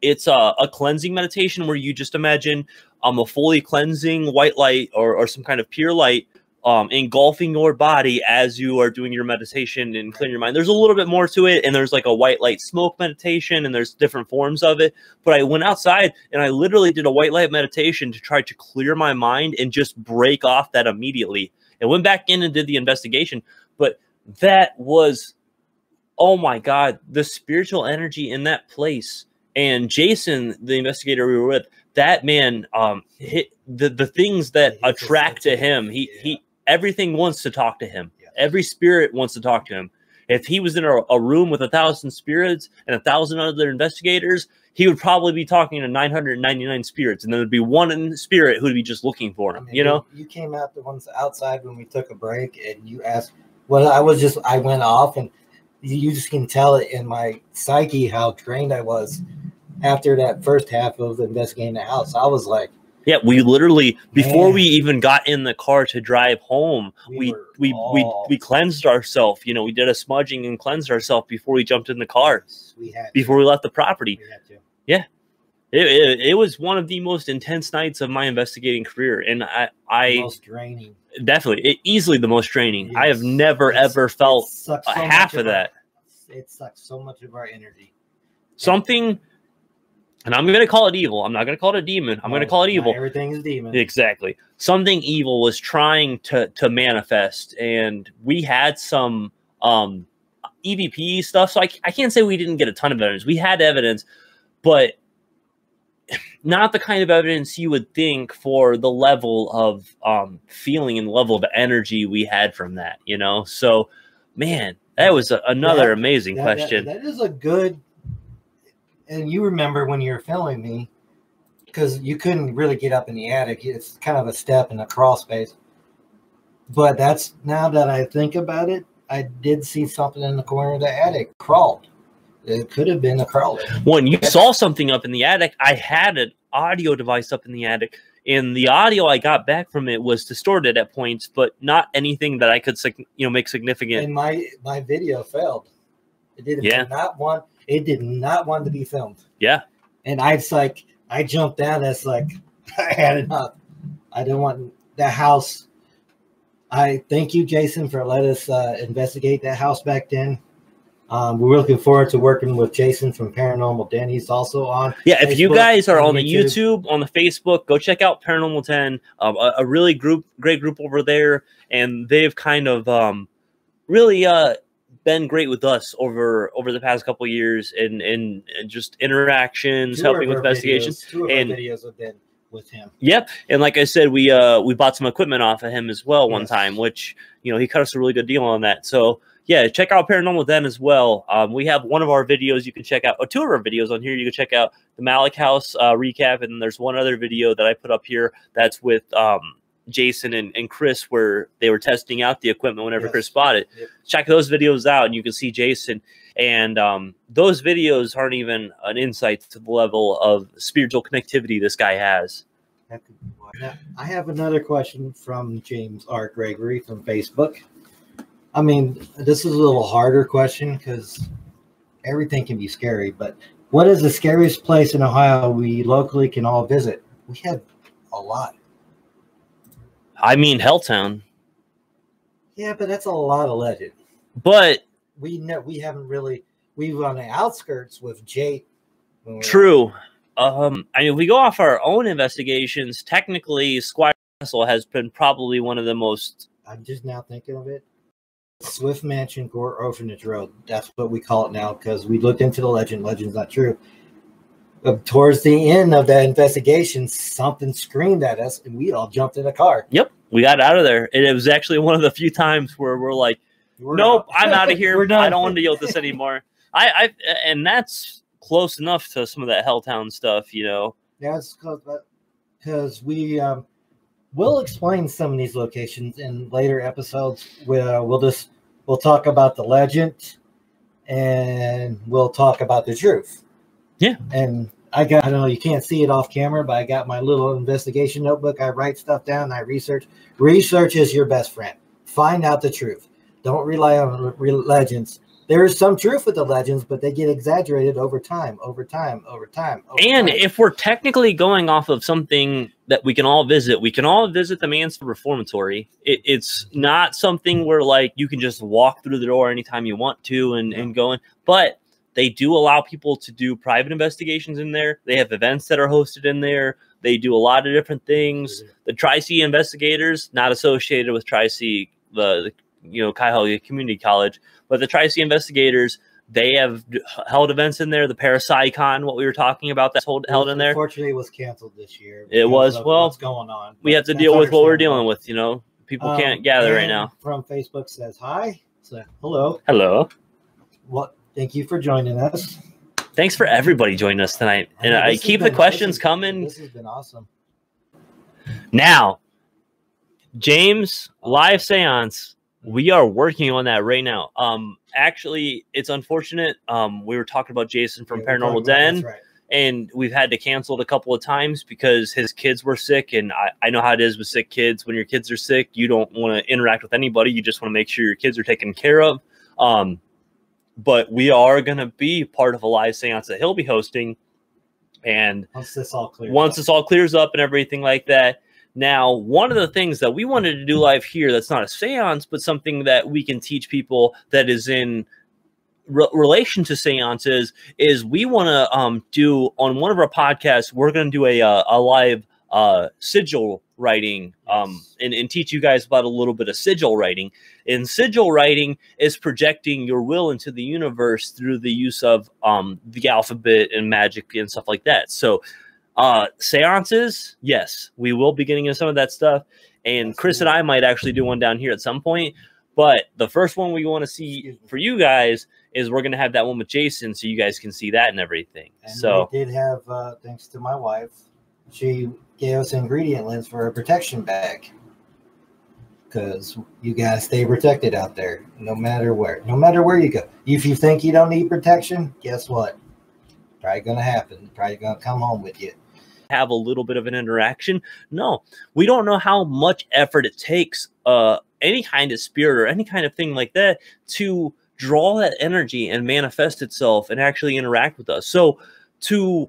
it's a cleansing meditation where you just imagine a fully cleansing white light or some kind of pure light engulfing your body as you are doing your meditation and clearing your mind. There's a little bit more to it, and there's like a white light smoke meditation, and there's different forms of it. But I went outside and I literally did a white light meditation to try to clear my mind and just break off that immediately. And went back in and did the investigation. But that was, oh my God, the spiritual energy in that place. And Jason, the investigator we were with, that man hit the things that attract to him. He everything wants to talk to him. Yeah. Every spirit wants to talk to him. If he was in a room with 1,000 spirits and 1,000 other investigators, he would probably be talking to 999 spirits, and then there'd be one spirit who'd be just looking for him. I mean, you know, you came out the ones outside when we took a break, and you asked. Well, I went off, and you just can tell it in my psyche how drained I was after that first half of investigating the house. I was like, yeah, we literally, before we even got in the car to drive home, we cleansed ourselves. You know, we did a smudging and cleansed ourselves before we jumped in the car. Before we left the property. Yeah, it was one of the most intense nights of my investigating career, and I most draining. Definitely, easily the most draining. Yes. I have never ever felt half of that. It sucks so much of our energy. Something. And I'm going to call it evil. I'm not going to call it a demon. I'm going to call it evil. Everything is demon. Exactly. Something evil was trying to manifest. And we had some e.v.p. stuff. So I can't say we didn't get a ton of evidence. We had evidence, but not the kind of evidence you would think for the level of feeling and the level of energy we had from that, you know? So, man, that was another amazing question. That is a good... And you remember when you were filming me, because you couldn't really get up in the attic. It's kind of a step in a crawl space. But that's, now that I think about it, I did see something in the corner of the attic crawled. It could have been a crawler. When you saw something up in the attic, I had an audio device up in the attic, and the audio I got back from it was distorted at points, but not anything that I could, make significant. And my video failed. It did Yeah. not want. It did not want to be filmed. Yeah. And I jumped down. That's like I had enough. I didn't want that house. I thank you, Jason, for letting us investigate that house back then. We're looking forward to working with Jason from Paranormal Den. He's also on. Yeah, if you Facebook guys are and on the YouTube, on the Facebook, go check out Paranormal 10. A really great group over there, and they've kind of really been great with us over the past couple of years, and just interactions, helping with investigations. Two of our videos have been with him. Yep, and like I said, we bought some equipment off of him as well one time, which he cut us a really good deal on that. So yeah, check out Paranormal Den as well. We have one of our videos you can check out, or two of our videos on here. You can check out the Malik House recap, and there's one other video that I put up here that's with Jason and Chris, where they were testing out the equipment whenever Chris bought it. Yep. Check those videos out, and you can see Jason. And those videos aren't even an insight to the level of spiritual connectivity this guy has. Now, I have another question from James R. Gregory from Facebook. I mean, this is a little harder question because everything can be scary, but what is the scariest place in Ohio we locally can all visit? We have a lot. I mean, Helltown. Yeah, but that's a lot of legend. But we haven't really. We were on the outskirts with Jake. True. I mean, if we go off our own investigations, technically, Squire Castle has been probably one of the most. I'm just now thinking of it. Swift Mansion Gore Orphanage Road. That's what we call it now because we looked into the legend. Legend's not true. Towards the end of that investigation, something screamed at us, and we all jumped in a car. Yep, we got out of there. And it was actually one of the few times where we're like, nope, I'm out of here. I don't want to deal with this anymore. And that's close enough to some of that Helltown stuff, Yeah, it's because we'll explain some of these locations in later episodes. We'll talk about the legend, and we'll talk about the truth. Yeah, and I don't know, you can't see it off camera, but I got my little investigation notebook. I write stuff down. I research. Research is your best friend. Find out the truth. Don't rely on legends. There is some truth with the legends, but they get exaggerated over time. And if we're technically going off of something that we can all visit the Mansfield Reformatory. It's not something where like you can just walk through the door anytime you want to and go in, but they do allow people to do private investigations in there. They have events that are hosted in there. They do a lot of different things. The Tri-C investigators, not associated with Tri-C, the Cuyahoga Community College, but the Tri-C investigators, they have held events in there. The Parapsychon, what we were talking about, that's held in there. Unfortunately, it was canceled this year. It was. Well, what's going on? We have to deal with what we're dealing with. People can't gather right now. From Facebook says hi. So hello. Hello. Well, thank you for joining us. Thanks for everybody joining us tonight. And I keep the questions coming. This has been awesome. Now, James, live seance. We are working on that right now. Actually, it's unfortunate. We were talking about Jason from Paranormal Den, and we've had to cancel it a couple of times because his kids were sick. And I know how it is with sick kids. When your kids are sick, you don't want to interact with anybody. You just want to make sure your kids are taken care of. But we are going to be part of a live seance that he'll be hosting. And once this all clears up and everything like that. Now, one of the things that we wanted to do live here that's not a seance, but something that we can teach people that is in relation to seances is we want to do on one of our podcasts, we're going to do a live sigil writing and teach you guys about a little bit of sigil writing. And sigil writing is projecting your will into the universe through the use of the alphabet and magic and stuff like that. So seances, yes, we will be getting into some of that stuff, and Chris and I might actually do one down here at some point, but the first one we want to see for you guys is we're going to have that one with Jason so you guys can see that and everything. And so we did have thanks to my wife, she gave us ingredient list for a protection bag because you got to stay protected out there no matter where you go. If you think you don't need protection, guess what? Probably going to happen. Probably going to come home with you. Have a little bit of an interaction. No, we don't know how much effort it takes any kind of spirit or any kind of thing like that to draw that energy and manifest itself and actually interact with us. So to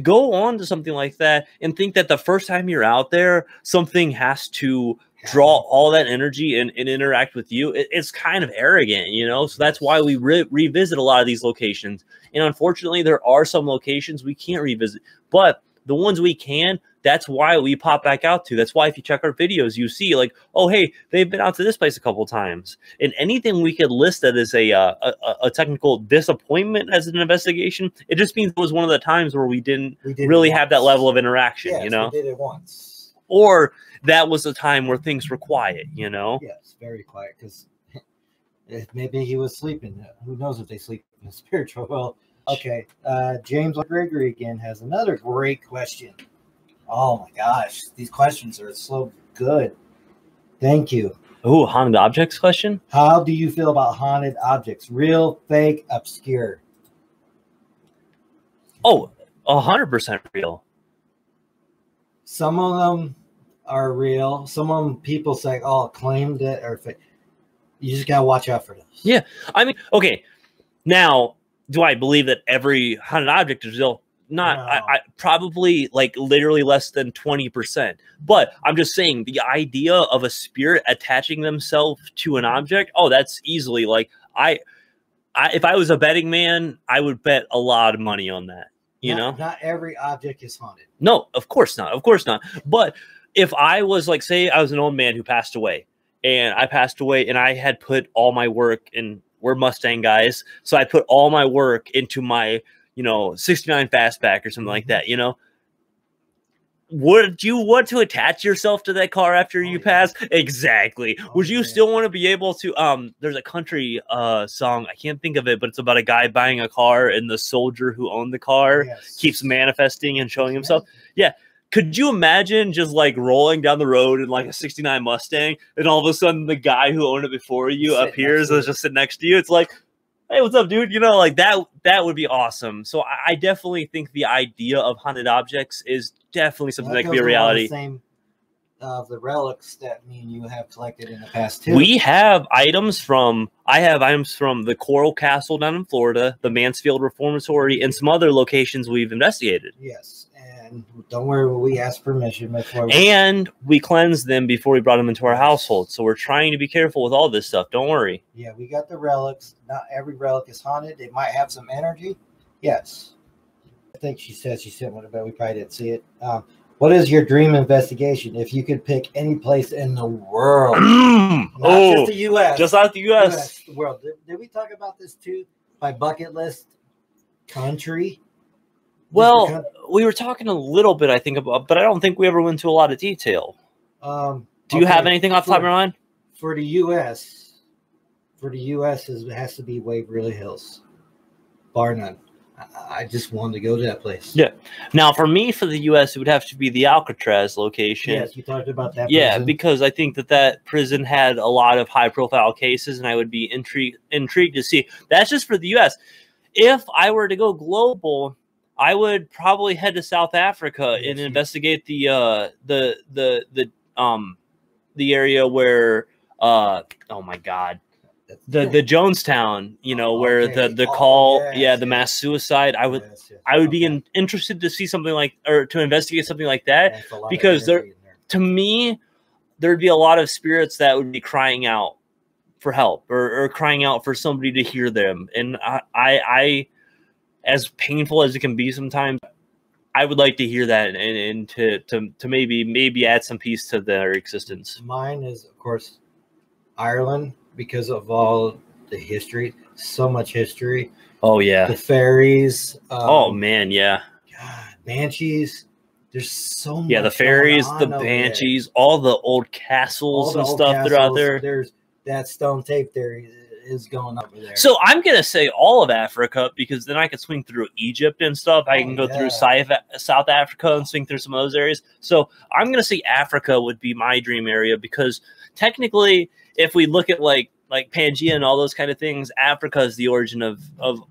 go on to something like that and think that the first time you're out there, something has to draw all that energy and interact with you, it's kind of arrogant, you know? So that's why we revisit a lot of these locations. And unfortunately, there are some locations we can't revisit, but the ones we can, that's why we pop back out to. That's why if you check our videos, you see like, oh, hey, they've been out to this place a couple of times. And anything we could list that is a technical disappointment as an investigation, it just means it was one of the times where we didn't really have that level of interaction, yes, you know? we did it once. Or that was a time where things were quiet, you know? Yes, very quiet, because maybe he was sleeping. Who knows if they sleep in the spiritual world? Okay, James Gregory again has another great question. Oh my gosh, these questions are so good. Thank you. Ooh, haunted objects question? How do you feel about haunted objects? Real, fake, obscure? Oh, 100% real. Some of them are real. Some of them people say, oh, claimed it or fake. You just gotta watch out for those. Yeah, I mean, okay. Now, do I believe that every haunted object is real? Not, No. I probably like literally less than 20%. But I'm just saying the idea of a spirit attaching themselves to an object, oh, that's easily like if I was a betting man, I would bet a lot of money on that. You know, not every object is haunted. No, of course not. Of course not. But if I was like, say I was an old man who passed away, and I passed away and I had put all my work in, we're Mustang guys, so I put all my work into my, 69 fastback or something like that, would you want to attach yourself to that car after you pass? Exactly. Would you still want to be able to, there's a country song, I can't think of it, but it's about a guy buying a car and the soldier who owned the car keeps manifesting and showing himself. Yeah. Could you imagine just like rolling down the road in like a 69 Mustang and all of a sudden the guy who owned it before you appears and is just sitting next to you? It's like, hey, what's up, dude? Like that would be awesome. So I definitely think the idea of haunted objects is definitely something that could be a reality. Same the relics that me and you have collected in the past too. We have items from the Coral Castle down in Florida, the Mansfield Reformatory, and some other locations we've investigated. Yes. And don't worry, we ask permission before and we cleansed them before we brought them into our household. So we're trying to be careful with all this stuff. Don't worry. Yeah, we got the relics. Not every relic is haunted. They might have some energy. Yes. I think she said she sent one, but we probably didn't see it. What is your dream investigation? If you could pick any place in the world, not just the U.S., just not the U.S. The world. Did we talk about this too? My bucket list country. Well, we were talking a little bit, I think, about, but I don't think we ever went into a lot of detail. Do you have anything off the top of your mind? For the U.S., it has to be Waverly Hills, bar none. I just wanted to go to that place. Yeah. Now, for me, for the U.S., it would have to be the Alcatraz location. Yes, you talked about that. Yeah, prison. because I think that prison had a lot of high-profile cases, and I would be intrigued to see. That's just for the U.S. If I were to go global, I would probably head to South Africa and investigate the area where oh my God, the Jonestown, where the call, the mass suicide. I would be interested to see something like, or to investigate something like that, because to me there'd be a lot of spirits that would be crying out for help or crying out for somebody to hear them, and I as painful as it can be sometimes, I would like to hear that and to maybe add some peace to their existence. Mine is, of course, Ireland, because of all the history, so much history. Oh yeah, the fairies. Oh man, yeah. God, banshees. There's so much. Yeah, the fairies, the banshees, all the old castles and stuff throughout there. There's that stone tape there is going up there. So I'm gonna say all of Africa, because then I could swing through Egypt and stuff. I can go through South Africa and swing through some of those areas. So I'm gonna say Africa would be my dream area, because technically, if we look at like Pangea and all those kind of things, Africa is the origin of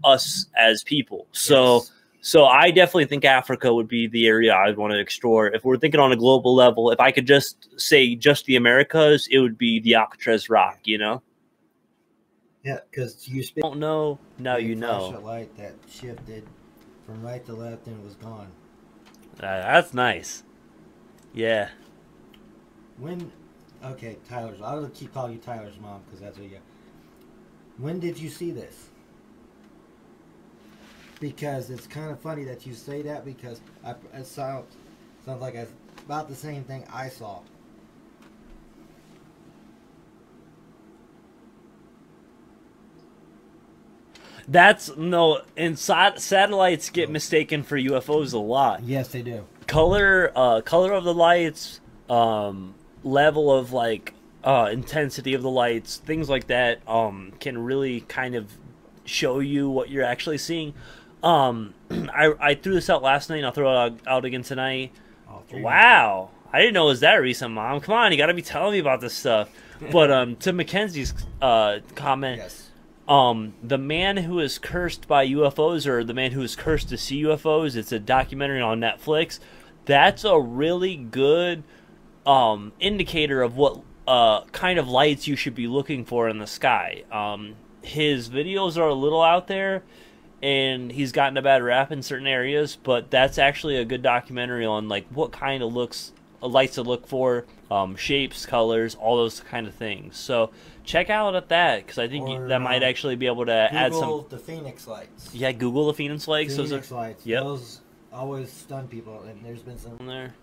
us as people. So so I definitely think Africa would be the area I'd want to explore. If we're thinking on a global level, if I could just say just the Americas, it would be the Alcatraz Rock, Yeah, because you spit. Don't know, now you Flash a know. light that shifted from right to left and it was gone. That's nice. Yeah. When, okay, Tyler's. I'll keep calling you Tyler's mom because that's what you. When did you see this? Because it's kind of funny that you say that because it sounds like about the same thing I saw. That's no, and satellites get mistaken for UFOs a lot. Yes, they do. Color of the lights, level of like intensity of the lights, things like that can really kind of show you what you're actually seeing. I threw this out last night and I'll throw it out again tonight. Wow, I didn't know it was that recent, Mom. Come on, you gotta be telling me about this stuff. But to Mackenzie's comment, Yes. the man who is cursed by UFOs, or the man who is cursed to see UFOs, it's a documentary on Netflix. That's a really good indicator of what kind of lights you should be looking for in the sky. His videos are a little out there, and he's gotten a bad rap in certain areas, but that's actually a good documentary on like what kind of lights to look for, shapes, colors, all those kind of things. So check out at that, because I think that might actually be able to add some. Google the Phoenix lights. Yeah, Google the Phoenix lights. Phoenix lights. Yep. Those always stun people, and there's been some There.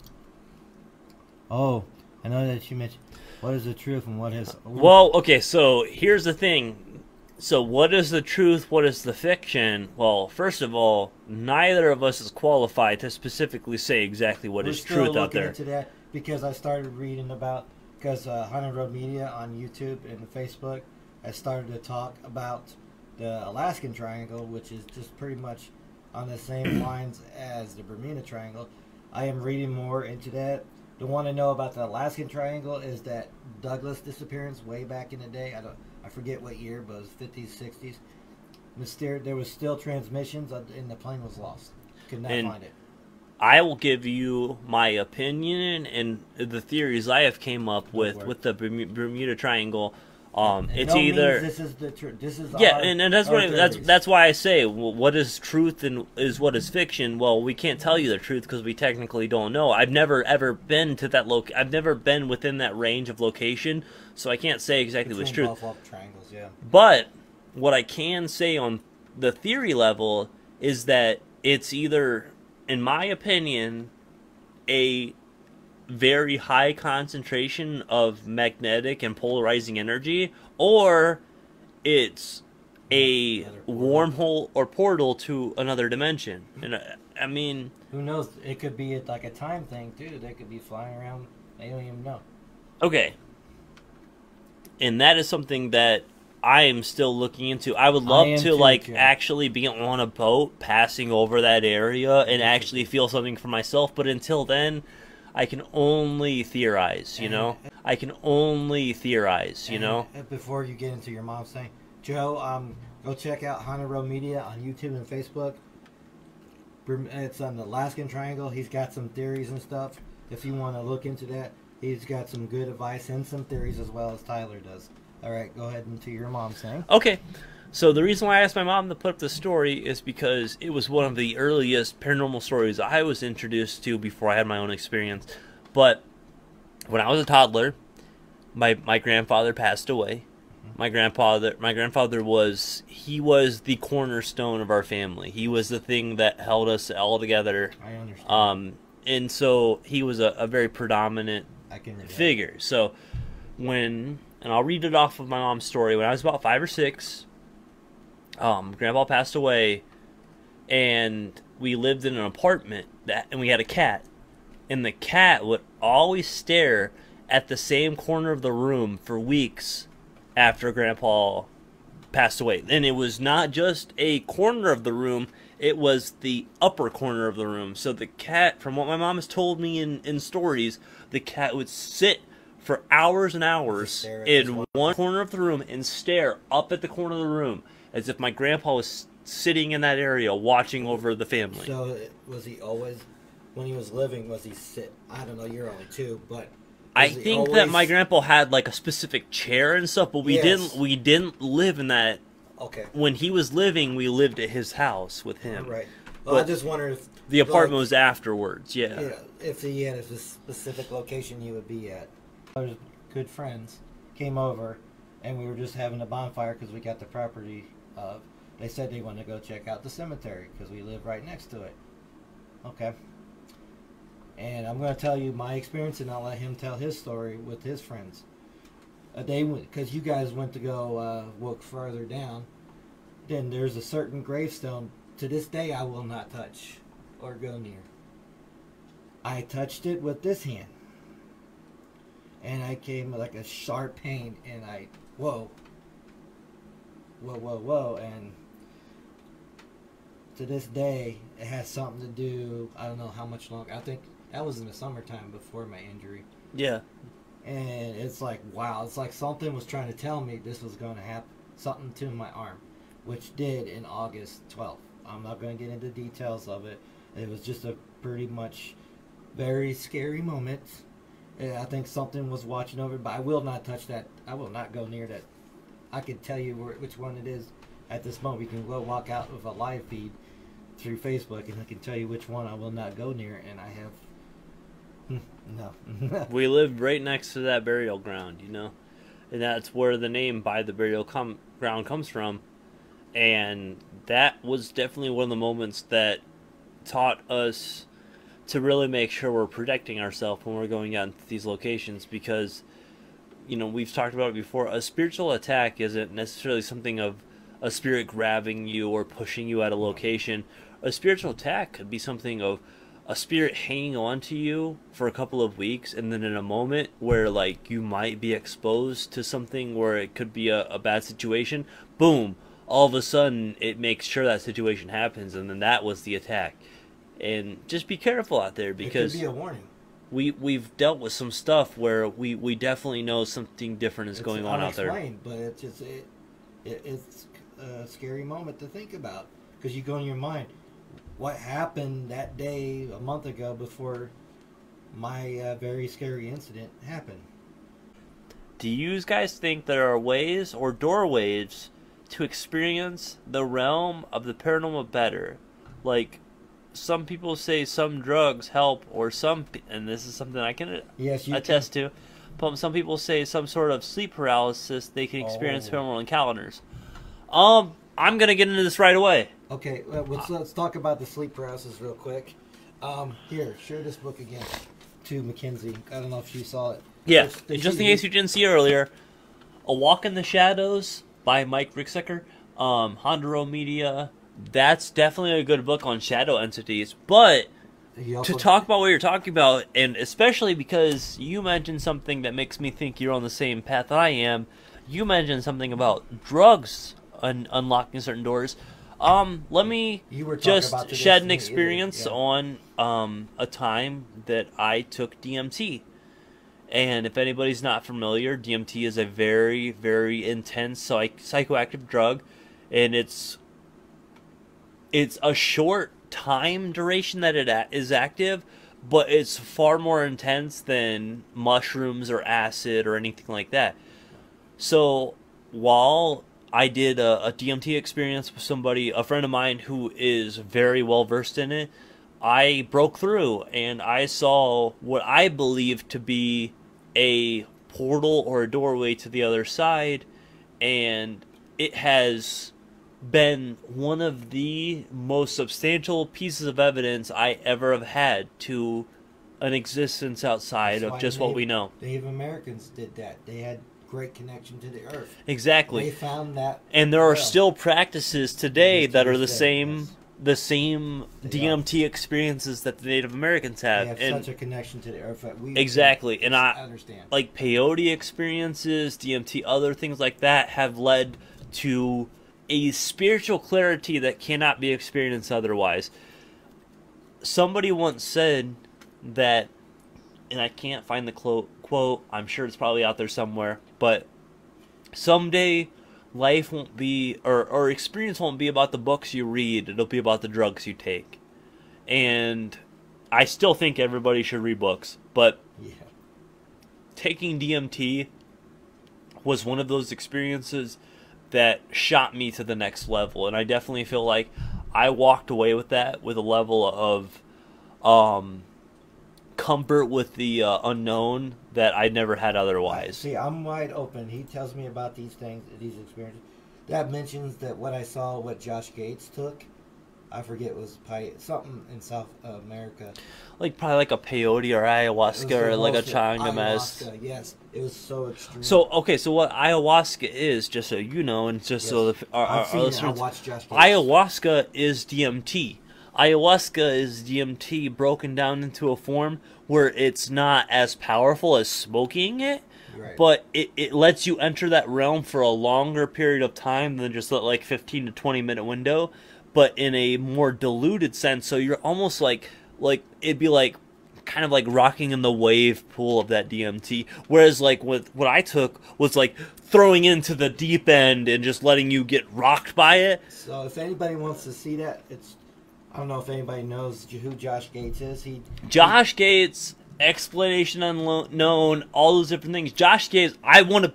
Oh, I know that you mentioned what is the truth and what is. Well, okay, so here's the thing. So what is the truth? What is the fiction? Well, first of all, neither of us is qualified to specifically say exactly what is truth out there. Into that because I started reading about Haunted Road Media on YouTube and Facebook has started to talk about the Alaskan Triangle, which is just pretty much on the same lines as the Bermuda Triangle. I am reading more into that. The one I know about the Alaskan Triangle is that Douglas disappearance way back in the day. I forget what year, but it was 50s, 60s. There was still transmissions, and the plane was lost. Could not find it. I will give you my opinion and the theories I have came up with the Bermuda Triangle. It's no either this is the truth. This is yeah, and that's why I say, well, what is truth and is what is fiction. Well, we can't tell you the truth because we technically don't know. I've never ever been to that I've never been within that range of location, so I can't say exactly what's truth. Triangles, yeah. But what I can say on the theory level is that it's either, in my opinion, a very high concentration of magnetic and polarizing energy, or it's a wormhole or portal to another dimension. And I mean, who knows? It could be like a time thing too. They could be flying around. They don't even know. Okay, and that is something that I am still looking into. I would love to actually be on a boat passing over that area and actually feel something for myself. But until then, I can only theorize, you know? I can only theorize, you know? Before you get into your mom's thing, Joe, go check out Haunted Road Media on YouTube and Facebook. It's on the Alaskan Triangle. He's got some theories and stuff. If you want to look into that, he's got some good advice and some theories as well as Tyler does. All right, go ahead into your mom's thing. Okay. So the reason why I asked my mom to put up the story is because it was one of the earliest paranormal stories I was introduced to before I had my own experience. But when I was a toddler, my grandfather passed away. My grandfather was the cornerstone of our family. He was the thing that held us all together. I understand. And so he was a very predominant figure. So and I'll read it off of my mom's story. When I was about 5 or 6, Grandpa passed away, and we lived in an apartment and we had a cat, and the cat would always stare at the same corner of the room for weeks after Grandpa passed away. And it was not just a corner of the room, it was the upper corner of the room. So the cat, from what my mom has told me in stories, the cat would sit for hours and hours in one corner of the room and stare up at the corner of the room as if my grandpa was sitting in that area watching over the family. So was he always, when he was living, was he sit? I don't know, you're only 2, but I Is he think that my always- grandpa had like a specific chair and stuff, but we Yes. didn't live in that. Okay. When he was living, we lived at his house with him. Right. Well, I But just wonder if the apartment like, was afterwards. Yeah. yeah, if he had a specific location you would be at. Our good friends came over, and we were just having a bonfire because we got the property. They said they wanted to go check out the cemetery because we live right next to it. Okay. And I'm going to tell you my experience, and I'll let him tell his story with his friends. They went because you guys went to go walk further down. Then there's a certain gravestone. To this day, I will not touch or go near. I touched it with this hand, and I came with like a sharp pain, and I whoa, and to this day, it has something to do. I don't know how much longer. I think that was in the summertime before my injury. Yeah. And it's like, wow, it's like something was trying to tell me this was going to happen. Something to my arm, which did in August 12th. I'm not going to get into details of it. It was just a pretty much very scary moment. And I think something was watching over, but I will not touch that. I will not go near that. I can tell you which one it is at this moment. We can go walk out with a live feed through Facebook, and I can tell you which one I will not go near, and I have no. We lived right next to that burial ground, you know, and that's where the name "By the Burial Ground" comes from. And that was definitely one of the moments that taught us to really make sure we're protecting ourselves when we're going out into these locations, because, you know, we've talked about it before. A spiritual attack isn't necessarily something of a spirit grabbing you or pushing you at a location. A spiritual attack could be something of a spirit hanging on to you for a couple of weeks, and then in a moment where like you might be exposed to something where it could be a bad situation, boom, all of a sudden it makes sure that situation happens, and then that was the attack. And just be careful out there, because it could be a warning. we've dealt with some stuff where we definitely know something different is going on out there. Unexplained, but it's just it's a scary moment to think about, because you go in your mind, what happened that day a month ago before my very scary incident happened. Do you guys think there are ways or doorways to experience the realm of the paranormal better? Like, some people say some drugs help, or and this is something I can attest to, but some people say some sort of sleep paralysis, they can experience paranormal encounters. I'm gonna get into this right away. Okay, let's talk about the sleep paralysis real quick. Here, share this book again to Mackenzie. I don't know if she saw it. Yeah, just in case you didn't see earlier, A Walk in the Shadows by Mike Ricksecker, Honduro Media. That's definitely a good book on shadow entities. But to talk about what you're talking about, and especially because you mentioned something that makes me think you're on the same path that I am. You mentioned something about drugs unlocking certain doors. Let me just shed an experience on a time that I took DMT. And if anybody's not familiar, DMT is a very, very intense psychoactive drug, and it's a short time duration that it is active, but it's far more intense than mushrooms or acid or anything like that. So while I did a DMT experience with somebody, a friend of mine who is very well versed in it, I broke through and I saw what I believe to be a portal or a doorway to the other side, and it has been one of the most substantial pieces of evidence I ever have had to an existence outside of just what we know. Native Americans did that. They had great connection to the earth. Exactly. They found that, and there are still practices today that are the same DMT experiences that the Native Americans have. They have such a connection to the earth that we exactly, and I understand. Like peyote experiences, DMT, other things like that have led to a spiritual clarity that cannot be experienced otherwise. Somebody once said that, and I can't find the quote, I'm sure it's probably out there somewhere, but someday life won't be, or experience won't be about the books you read, it'll be about the drugs you take. And I still think everybody should read books, but yeah, taking DMT was one of those experiences that shot me to the next level, and I definitely feel like I walked away with that with a level of comfort with the unknown that I'd never had otherwise. See, I'm wide open. He tells me about these things, these experiences. That mentions that what I saw, what Josh Gates took, I forget, it was something in South America. Like probably like a peyote or ayahuasca or like a changamas. Yes, it was so extreme. So okay, so what ayahuasca is, just so you know, and just so our listeners, ayahuasca is DMT. Ayahuasca is DMT broken down into a form where it's not as powerful as smoking it, right, but it lets you enter that realm for a longer period of time than just like 15 to 20 minute window, but in a more diluted sense. So you're almost like it'd be like kind of like rocking in the wave pool of that DMT. Whereas like what I took was like throwing into the deep end and just letting you get rocked by it. So if anybody wants to see that, I don't know if anybody knows who Josh Gates is. Josh Gates, explanation unknown, all those different things. Josh Gates, I want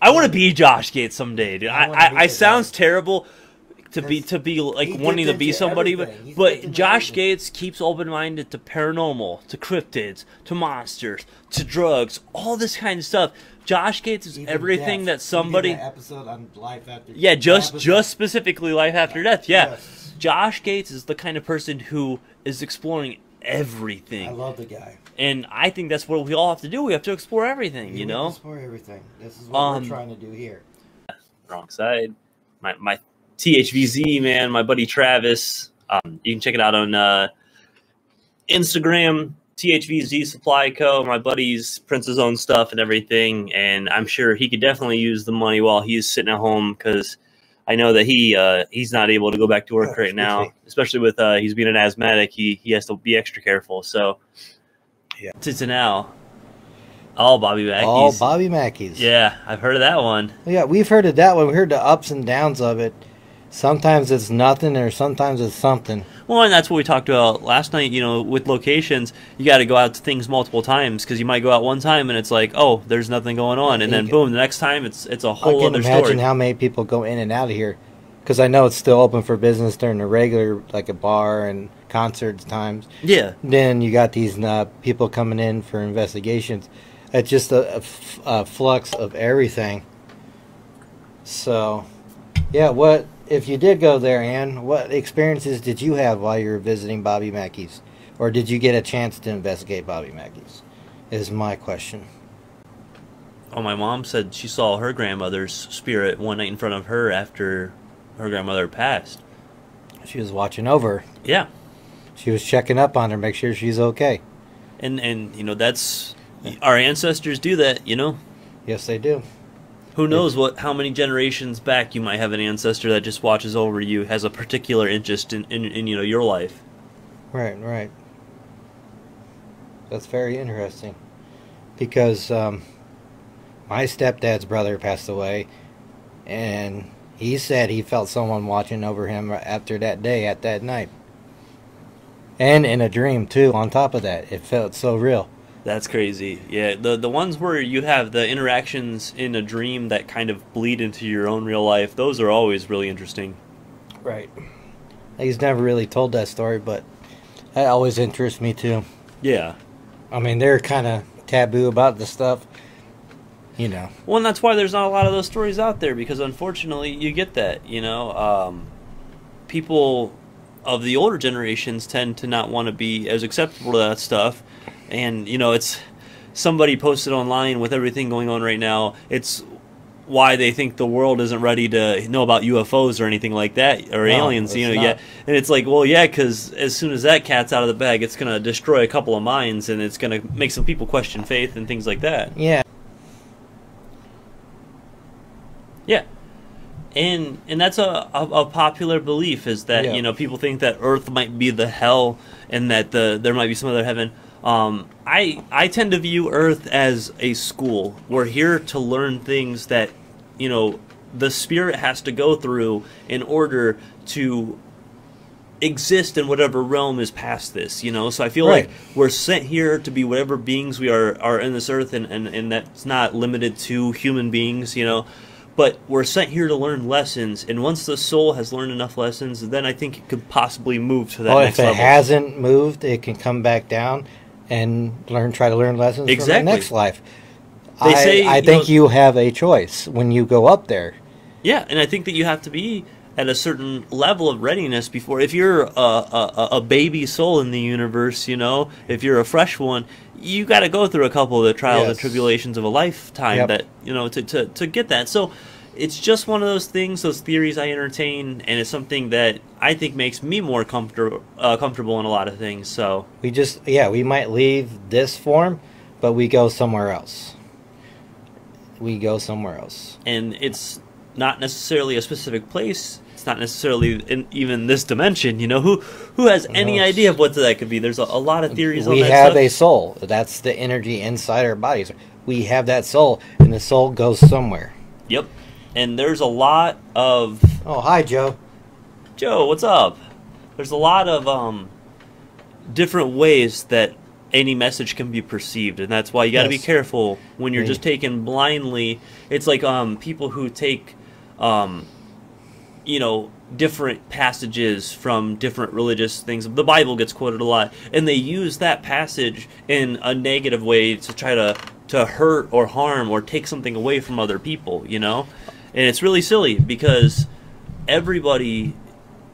to be Josh Gates someday, dude. I sounds terrible to be like wanting to be somebody, but Josh Gates keeps open-minded to paranormal, to cryptids, to monsters, to drugs, all this kind of stuff. Josh Gates is everything that somebody. That episode on life after. Yeah, just specifically life after death. Yeah. Yes. Josh Gates is the kind of person who is exploring everything. I love the guy. And I think that's what we all have to do. We have to explore everything, you know? Explore everything. This is what we're trying to do here. Wrong side. My THVZ, man, my buddy Travis. You can check it out on Instagram, THVZ Supply Co. My buddy's prints his own stuff and everything. And I'm sure he could definitely use the money while he's sitting at home, because I know that he's not able to go back to work right now, especially with he's being an asthmatic. He has to be extra careful. So yeah, to now, all Bobby Mackies. All Bobby Mackies. Yeah, I've heard of that one. Yeah, we've heard of that one. We heard the ups and downs of it. Sometimes it's nothing, or sometimes it's something. Well, and that's what we talked about last night. You know, with locations, you got to go out to things multiple times, because you might go out one time and it's like, oh, there's nothing going on, and then boom, the next time it's a whole other story. I can imagine how many people go in and out of here, because I know it's still open for business during the regular, like a bar and concerts times. Yeah. Then you got these people coming in for investigations. It's just a flux of everything. So, yeah, what. If you did go there, Ann, what experiences did you have while you were visiting Bobby Mackies? Or did you get a chance to investigate Bobby Mackies? Is my question. Oh, my mom said she saw her grandmother's spirit one night in front of her after her grandmother passed. She was watching over her. Yeah. She was checking up on her, make sure she's okay. And you know, that's... Our ancestors do that, you know? Yes, they do. Who knows how many generations back you might have an ancestor that just watches over you, has a particular interest in you know, your life. Right. That's very interesting. Because my stepdad's brother passed away, and he said he felt someone watching over him after that day, at that night. And in a dream, too, on top of that. It felt so real. That's crazy. Yeah, the ones where you have the interactions in a dream that kind of bleed into your own real life, those are always really interesting. Right. He's never really told that story, but that always interests me too. Yeah. I mean, they're kind of taboo about the stuff, you know. Well, and that's why there's not a lot of those stories out there, because unfortunately you get that, you know. People of the older generations tend to not want to be as acceptable to that stuff. And, you know, it's somebody posted online with everything going on right now. It's why they think the world isn't ready to know about UFOs or anything like that, or aliens, you know, yet. And it's like, well, yeah, because as soon as that cat's out of the bag, it's going to destroy a couple of minds, and it's going to make some people question faith and things like that. Yeah. Yeah. And that's a popular belief, is that, you know, people think that Earth might be the hell, and that there might be some other heaven. I tend to view Earth as a school. We're here to learn things that, you know, the spirit has to go through in order to exist in whatever realm is past this, you know. So I feel Right. like we're sent here to be whatever beings we are in this earth, and that's not limited to human beings, you know. But we're sent here to learn lessons, and once the soul has learned enough lessons, then I think it could possibly move to that Well, next if it level. hasn't moved, it can come back down and try to learn lessons from Exactly. the next life. They say, I you think know- you have a choice when you go up there. Yeah, and I think that you have to be at a certain level of readiness before. If you're a baby soul in the universe, you know, if you're a fresh one, you got to go through a couple of the trials and Yes. tribulations of a lifetime Yep. that, you know, to get that. So it's just one of those things, those theories I entertain, and it's something that I think makes me more comfortable in a lot of things. So We might leave this form, but we go somewhere else. We go somewhere else. and it's not necessarily a specific place. It's not necessarily in even this dimension. You know, who has any knows? idea of what that could be? There's a lot of theories on We that have stuff. a soul. That's the energy inside our bodies. We have that soul, and the soul goes somewhere. Yep. And there's a lot of Oh, hi, Joe. Joe, what's up? There's a lot of different ways that any message can be perceived, and that's why you got to be Yes. careful when you're Yeah. just taken blindly. It's like people who take you know, different passages from different religious things. The Bible gets quoted a lot, and they use that passage in a negative way to try to hurt or harm or take something away from other people, you know? And it's really silly because everybody,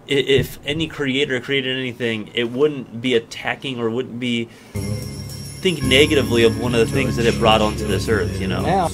if any creator created anything, it wouldn't be attacking or wouldn't be think negatively of one of the things that it brought onto this earth, you know? Now.